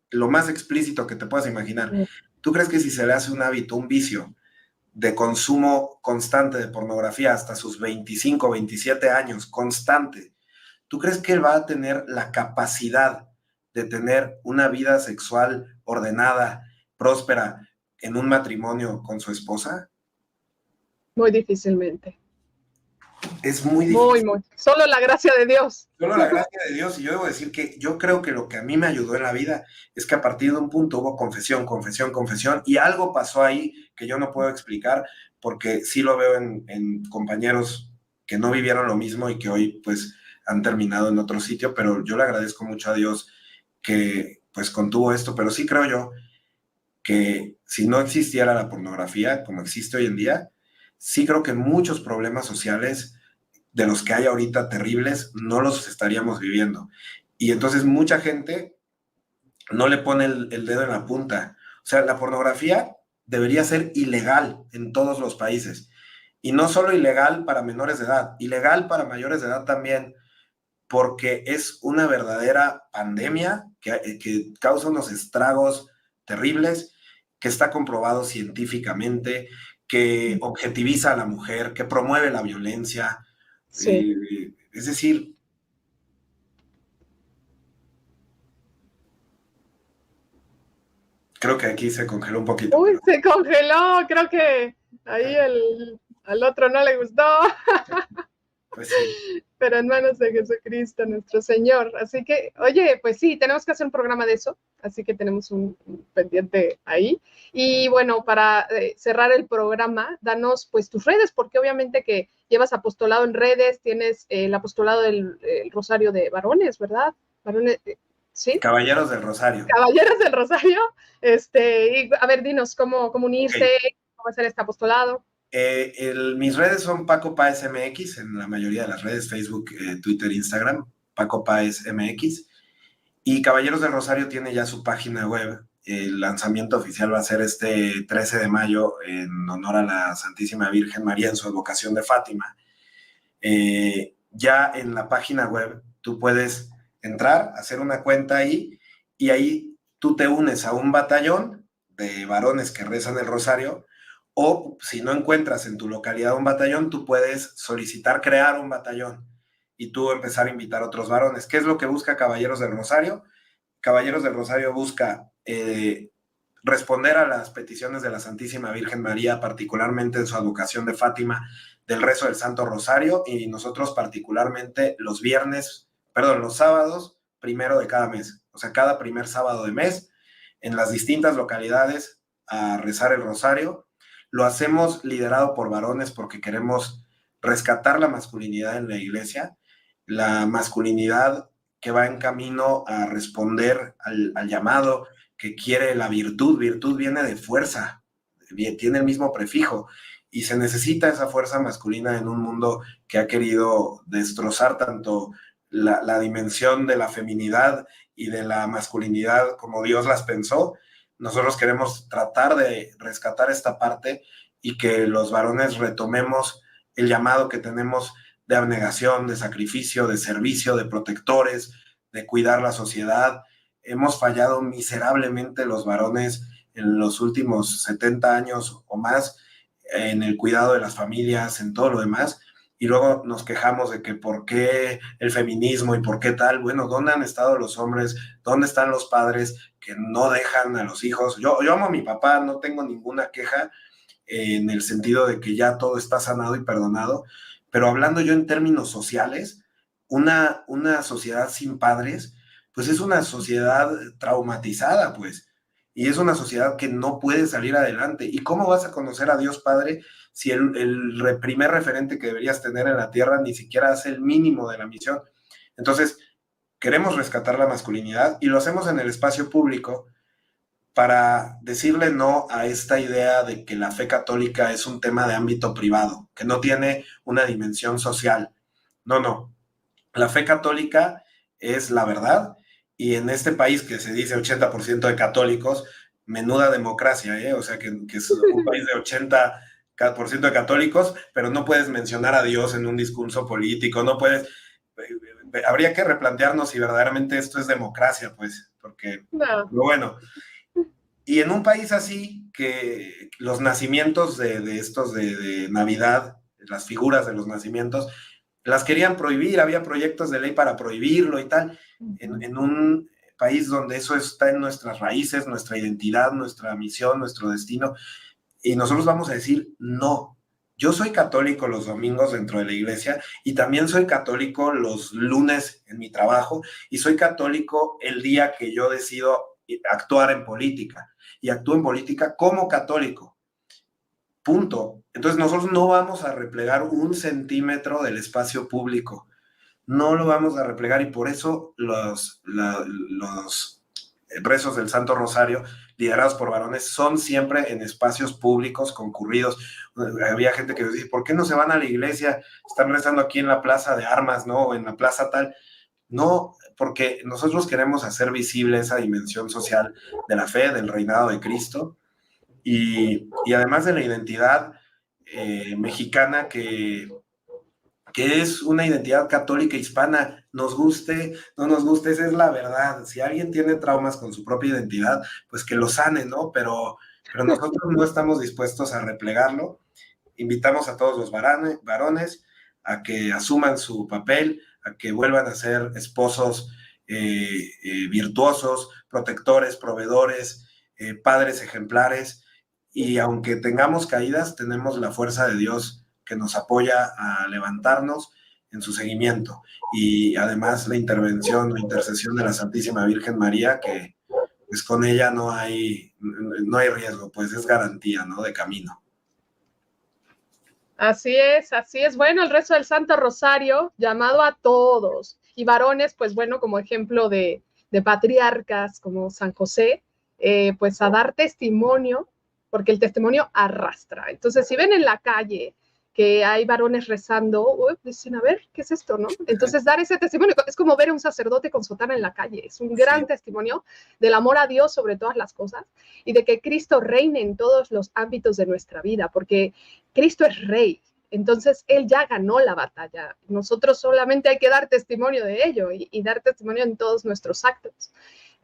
lo más explícito que te puedas imaginar? ¿Tú crees que si se le hace un hábito, un vicio de consumo constante de pornografía hasta sus 25, 27 años, constante, ¿tú crees que él va a tener la capacidad de tener una vida sexual ordenada, próspera, en un matrimonio con su esposa? Muy difícilmente. Es muy Muy, difícil. muy. Solo la gracia de Dios. Solo la gracia de Dios, y yo debo decir que yo creo que lo que a mí me ayudó en la vida es que a partir de un punto hubo confesión, confesión, confesión, y algo pasó ahí que yo no puedo explicar, porque sí lo veo en compañeros que no vivieron lo mismo y que hoy pues han terminado en otro sitio, pero yo le agradezco mucho a Dios que pues contuvo esto, pero sí creo yo que si no existiera la pornografía como existe hoy en día, sí creo que muchos problemas sociales de los que hay ahorita terribles, no los estaríamos viviendo. Y entonces mucha gente no le pone el dedo en la punta. O sea, la pornografía debería ser ilegal en todos los países. Y no solo ilegal para menores de edad, ilegal para mayores de edad también, porque es una verdadera pandemia que causa unos estragos terribles, que está comprobado científicamente, que objetiviza a la mujer, que promueve la violencia, Sí. es decir, Creo que aquí se congeló un poquito. Uy, Pero... se congeló, creo que ahí al otro no le gustó. Pues sí. Pero en manos de Jesucristo, nuestro Señor. Así que, oye, pues sí, tenemos que hacer un programa de eso, así que tenemos un pendiente ahí. Y bueno, para cerrar el programa, danos pues tus redes, porque obviamente que llevas apostolado en redes, tienes el apostolado del Rosario de Varones, ¿verdad? Varones, ¿sí? Caballeros del Rosario. Caballeros del Rosario. Y a ver, dinos cómo unirse, cómo hacer este apostolado. Mis redes son Paco Páez MX, en la mayoría de las redes, Facebook, Twitter, Instagram, Paco Páez MX. Y Caballeros del Rosario tiene ya su página web. El lanzamiento oficial va a ser este 13 de mayo en honor a la Santísima Virgen María en su advocación de Fátima. Ya en la página web tú puedes entrar, hacer una cuenta ahí y ahí tú te unes a un batallón de varones que rezan el rosario, o si no encuentras en tu localidad un batallón, tú puedes solicitar crear un batallón y tú empezar a invitar a otros varones. ¿Qué es lo que busca Caballeros del Rosario? Caballeros del Rosario busca responder a las peticiones de la Santísima Virgen María, particularmente en su advocación de Fátima, del rezo del Santo Rosario, y nosotros particularmente los sábados primero de cada mes, o sea, cada primer sábado de mes, en las distintas localidades a rezar el rosario. Lo hacemos liderado por varones porque queremos rescatar la masculinidad en la iglesia, la masculinidad que va en camino a responder al llamado, que quiere la virtud. Virtud viene de fuerza, tiene el mismo prefijo, y se necesita esa fuerza masculina en un mundo que ha querido destrozar tanto la dimensión de la feminidad y de la masculinidad como Dios las pensó. Nosotros queremos tratar de rescatar esta parte y que los varones retomemos el llamado que tenemos de abnegación, de sacrificio, de servicio, de protectores, de cuidar la sociedad. Hemos fallado miserablemente los varones en los últimos 70 años o más en el cuidado de las familias, en todo lo demás, y luego nos quejamos de que por qué el feminismo y por qué tal. Bueno, ¿dónde han estado los hombres? ¿Dónde están los padres que no dejan a los hijos? Yo amo a mi papá, no tengo ninguna queja en el sentido de que ya todo está sanado y perdonado, pero hablando yo en términos sociales, una sociedad sin padres, pues es una sociedad traumatizada, pues, y es una sociedad que no puede salir adelante. ¿Y cómo vas a conocer a Dios Padre si el primer referente que deberías tener en la tierra ni siquiera hace el mínimo de la misión? Entonces, queremos rescatar la masculinidad y lo hacemos en el espacio público para decirle no a esta idea de que la fe católica es un tema de ámbito privado, que no tiene una dimensión social. No. La fe católica es la verdad, y en este país que se dice 80% de católicos, menuda democracia, ¿eh? O sea, que es un país de 80% de católicos, pero no puedes mencionar a Dios en un discurso político, no puedes... Habría que replantearnos si verdaderamente esto es democracia, pues, porque... No. Bueno, y en un país así, que los nacimientos de estos de Navidad, las figuras de los nacimientos, las querían prohibir, había proyectos de ley para prohibirlo y tal, en un país donde eso está en nuestras raíces, nuestra identidad, nuestra misión, nuestro destino, y nosotros vamos a decir no. Yo soy católico los domingos dentro de la iglesia y también soy católico los lunes en mi trabajo, y soy católico el día que yo decido actuar en política, y actúo en política como católico. Punto. Entonces nosotros no vamos a replegar un centímetro del espacio público. No lo vamos a replegar, y por eso los rezos del Santo Rosario, liderados por varones, son siempre en espacios públicos concurridos. Había gente que decía, ¿por qué no se van a la iglesia? Están rezando aquí en la plaza de armas, ¿no? O en la plaza tal. No, porque nosotros queremos hacer visible esa dimensión social de la fe, del reinado de Cristo, y además de la identidad mexicana que es una identidad católica hispana, nos guste, no nos guste, esa es la verdad. Si alguien tiene traumas con su propia identidad, pues que lo sane, ¿no? Pero nosotros no estamos dispuestos a replegarlo. Invitamos a todos los varones a que asuman su papel, a que vuelvan a ser esposos virtuosos, protectores, proveedores, padres ejemplares, y aunque tengamos caídas, tenemos la fuerza de Dios que nos apoya a levantarnos en su seguimiento, y además la intervención o intercesión de la Santísima Virgen María, que pues con ella no hay riesgo, pues es garantía, ¿no?, de camino. Así es, así es. Bueno, el rezo del Santo Rosario, llamado a todos, y varones, pues bueno, como ejemplo de patriarcas como San José, pues a dar testimonio, porque el testimonio arrastra. Entonces, si ven en la calle que hay varones rezando, dicen, a ver, ¿qué es esto, no? Entonces, dar ese testimonio es como ver a un sacerdote con sotana en la calle, es un gran testimonio del amor a Dios sobre todas las cosas y de que Cristo reine en todos los ámbitos de nuestra vida, porque Cristo es Rey, entonces Él ya ganó la batalla. Nosotros solamente hay que dar testimonio de ello y dar testimonio en todos nuestros actos,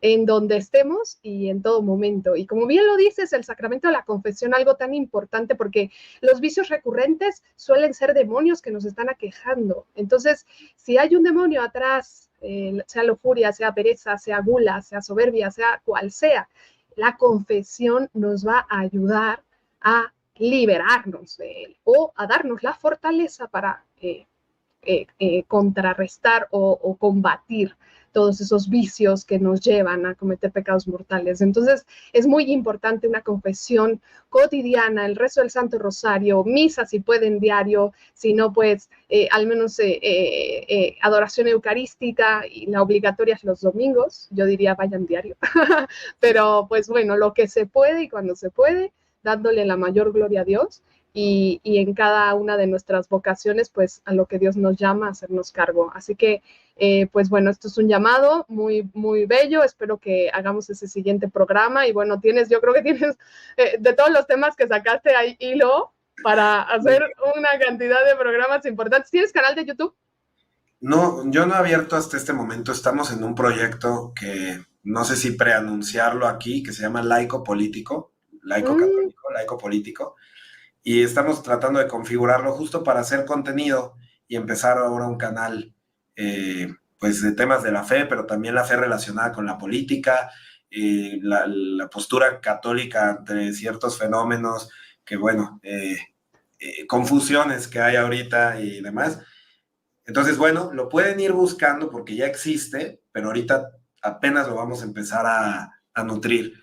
en donde estemos y en todo momento. Y como bien lo dices, el sacramento de la confesión, algo tan importante, porque los vicios recurrentes suelen ser demonios que nos están aquejando. Entonces, si hay un demonio atrás, sea lujuria, sea pereza, sea gula, sea soberbia, sea cual sea, la confesión nos va a ayudar a liberarnos de él o a darnos la fortaleza para contrarrestar o combatir todos esos vicios que nos llevan a cometer pecados mortales. Entonces, es muy importante una confesión cotidiana, el rezo del Santo Rosario, misa si pueden diario, si no, pues al menos adoración eucarística, y la obligatoria es los domingos, yo diría vayan diario, pero pues bueno, lo que se puede y cuando se puede, dándole la mayor gloria a Dios. Y en cada una de nuestras vocaciones, pues a lo que Dios nos llama a hacernos cargo. Así que, pues bueno, esto es un llamado muy, muy bello. Espero que hagamos ese siguiente programa. Y bueno, yo creo que tienes de todos los temas que sacaste ahí hilo para hacer una cantidad de programas importantes. ¿Tienes canal de YouTube? No, yo no he abierto hasta este momento. Estamos en un proyecto que no sé si preanunciarlo aquí, que se llama Laico Político, laico católico, laico político. Y estamos tratando de configurarlo justo para hacer contenido y empezar ahora un canal pues de temas de la fe, pero también la fe relacionada con la política, la postura católica ante ciertos fenómenos, que bueno, confusiones que hay ahorita y demás. Entonces, bueno, lo pueden ir buscando porque ya existe, pero ahorita apenas lo vamos a empezar a nutrir.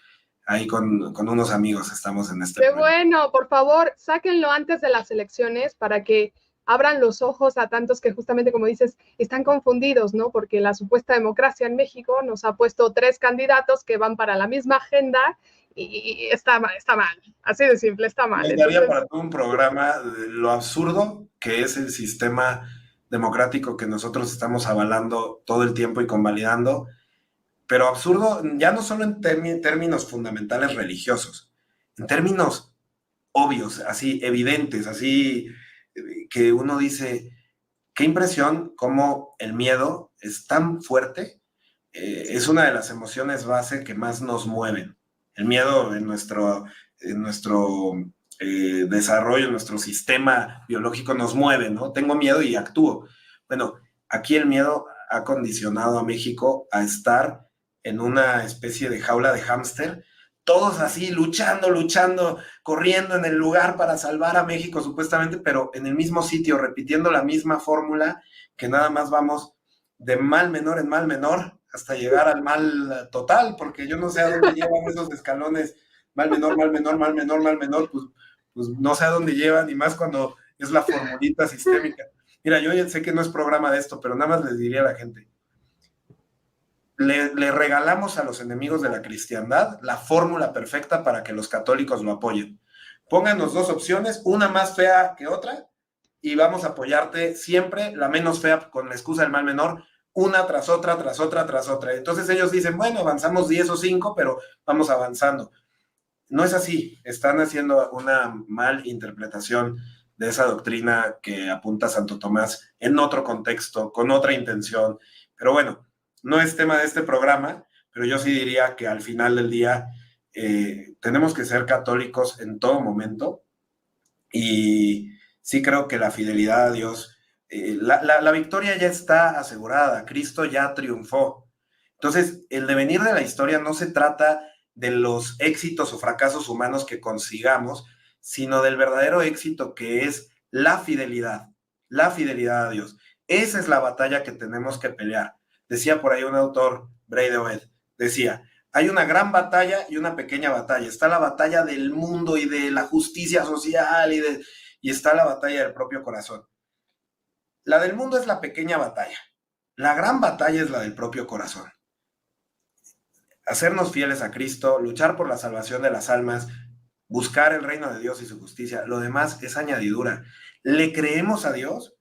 Ahí con unos amigos estamos en este Qué proyecto. bueno, por favor, sáquenlo antes de las elecciones para que abran los ojos a tantos que justamente, como dices, están confundidos, ¿no? Porque la supuesta democracia en México nos ha puesto 3 candidatos que van para la misma agenda y está mal, así de simple, está mal. Me daría para todo un programa de lo absurdo que es el sistema democrático que nosotros estamos avalando todo el tiempo y convalidando, pero absurdo ya no solo en términos fundamentales religiosos, en términos obvios, así evidentes, así que uno dice, qué impresión cómo el miedo es tan fuerte, es una de las emociones base que más nos mueven. El miedo en nuestro desarrollo, en nuestro sistema biológico nos mueve, ¿no? Tengo miedo y actúo. Bueno, aquí el miedo ha condicionado a México a estar en una especie de jaula de hámster, todos así luchando, corriendo en el lugar para salvar a México supuestamente, pero en el mismo sitio, repitiendo la misma fórmula, que nada más vamos de mal menor en mal menor hasta llegar al mal total, porque yo no sé a dónde llevan esos escalones, mal menor, mal menor, mal menor, mal menor, pues no sé a dónde llevan, y más cuando es la formulita sistémica. Mira, yo ya sé que no es programa de esto, pero nada más les diría a la gente, le regalamos a los enemigos de la cristiandad la fórmula perfecta para que los católicos lo apoyen. Pónganos 2 opciones, una más fea que otra, y vamos a apoyarte siempre la menos fea con la excusa del mal menor, una tras otra, tras otra, tras otra. Entonces ellos dicen, bueno, avanzamos 10 o 5, pero vamos avanzando. No es así, están haciendo una mal interpretación de esa doctrina que apunta Santo Tomás en otro contexto, con otra intención. Pero bueno, no es tema de este programa, pero yo sí diría que al final del día tenemos que ser católicos en todo momento, y sí creo que la fidelidad a Dios, la victoria ya está asegurada, Cristo ya triunfó. Entonces, el devenir de la historia no se trata de los éxitos o fracasos humanos que consigamos, sino del verdadero éxito que es la fidelidad a Dios. Esa es la batalla que tenemos que pelear. Decía por ahí un autor, Brady Oed, decía, hay una gran batalla y una pequeña batalla. Está la batalla del mundo y de la justicia social y está la batalla del propio corazón. La del mundo es la pequeña batalla. La gran batalla es la del propio corazón. Hacernos fieles a Cristo, luchar por la salvación de las almas, buscar el reino de Dios y su justicia. Lo demás es añadidura. ¿Le creemos a Dios?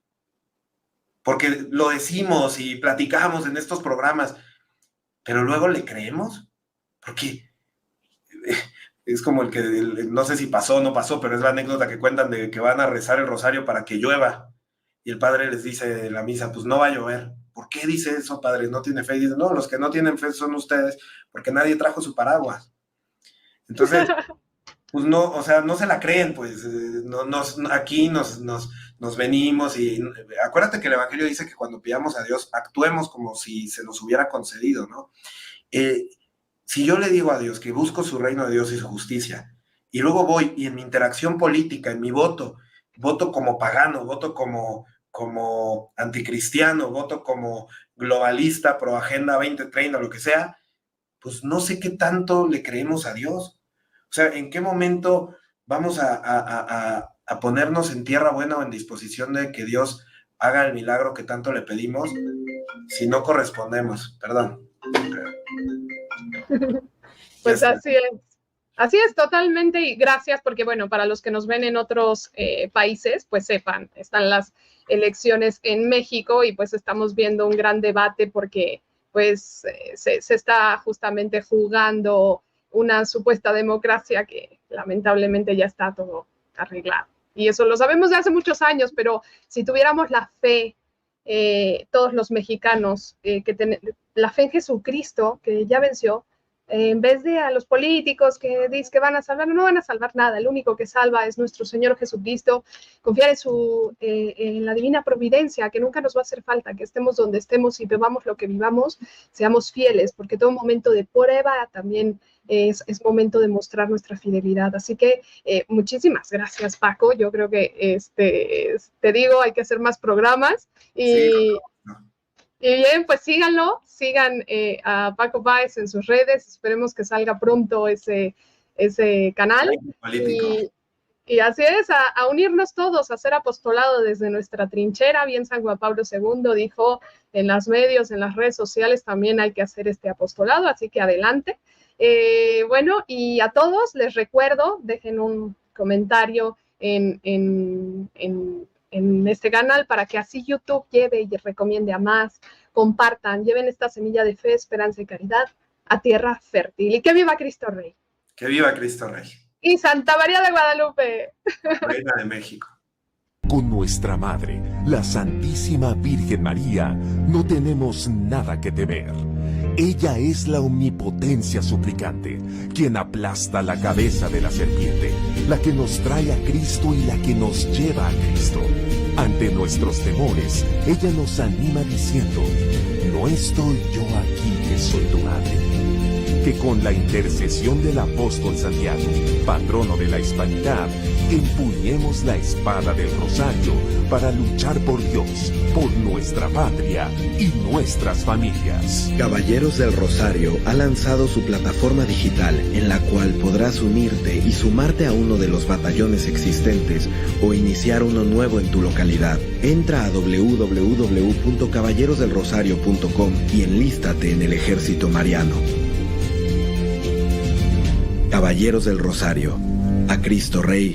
Porque lo decimos y platicamos en estos programas, pero luego le creemos, porque es como no sé si pasó o no pasó, pero es la anécdota que cuentan de que van a rezar el rosario para que llueva, y el padre les dice en la misa, pues no va a llover. ¿Por qué dice eso, padre? ¿No tiene fe? Y dice, no, los que no tienen fe son ustedes, porque nadie trajo su paraguas. Entonces, pues no, o sea, no se la creen, pues aquí nos venimos y acuérdate que el Evangelio dice que cuando pidamos a Dios, actuemos como si se nos hubiera concedido, ¿no? Si yo le digo a Dios que busco su reino de Dios y su justicia, y luego voy y en mi interacción política, en mi voto como pagano, voto como anticristiano, voto como globalista, pro Agenda 2030, lo que sea, pues no sé qué tanto le creemos a Dios. O sea, ¿en qué momento vamos a ponernos en tierra buena o en disposición de que Dios haga el milagro que tanto le pedimos si no correspondemos? Perdón. Pues así es totalmente, y gracias porque, bueno, para los que nos ven en otros países, pues sepan, están las elecciones en México y pues estamos viendo un gran debate porque pues se está justamente jugando una supuesta democracia que lamentablemente ya está todo arreglado. Y eso lo sabemos de hace muchos años, pero si tuviéramos la fe, todos los mexicanos, la fe en Jesucristo, que ya venció, en vez de a los políticos que dicen que van a salvar, no van a salvar nada. El único que salva es nuestro Señor Jesucristo. Confiar en la divina providencia, que nunca nos va a hacer falta, que estemos donde estemos y vivamos lo que vivamos, seamos fieles, porque todo momento de prueba también es momento de mostrar nuestra fidelidad. Así que muchísimas gracias, Paco. Yo creo que te digo, hay que hacer más programas y... Sí. Y bien, pues síganlo, sigan a Paco Báez en sus redes, esperemos que salga pronto ese canal. Y así es, a unirnos todos, a hacer apostolado desde nuestra trinchera. Bien, San Juan Pablo II dijo en los medios, en las redes sociales, también hay que hacer este apostolado, así que adelante. Bueno, y a todos les recuerdo, dejen un comentario en este canal para que así YouTube lleve y recomiende a más, compartan, lleven esta semilla de fe, esperanza y caridad a tierra fértil. Y que viva Cristo Rey. Que viva Cristo Rey. Y Santa María de Guadalupe. Reina de México. Con nuestra Madre, la Santísima Virgen María, no tenemos nada que temer. Ella es la omnipotencia suplicante, quien aplasta la cabeza de la serpiente, la que nos trae a Cristo y la que nos lleva a Cristo. Ante nuestros temores, ella nos anima diciendo, no estoy yo aquí que soy tu madre. Que con la intercesión del apóstol Santiago, patrono de la hispanidad, empuñemos la espada del rosario para luchar por Dios, por nuestra patria y nuestras familias. Caballeros del Rosario ha lanzado su plataforma digital en la cual podrás unirte y sumarte a uno de los batallones existentes o iniciar uno nuevo en tu localidad. Entra a www.caballerosdelrosario.com y enlístate en el Ejército Mariano. Caballeros del Rosario, a Cristo Rey.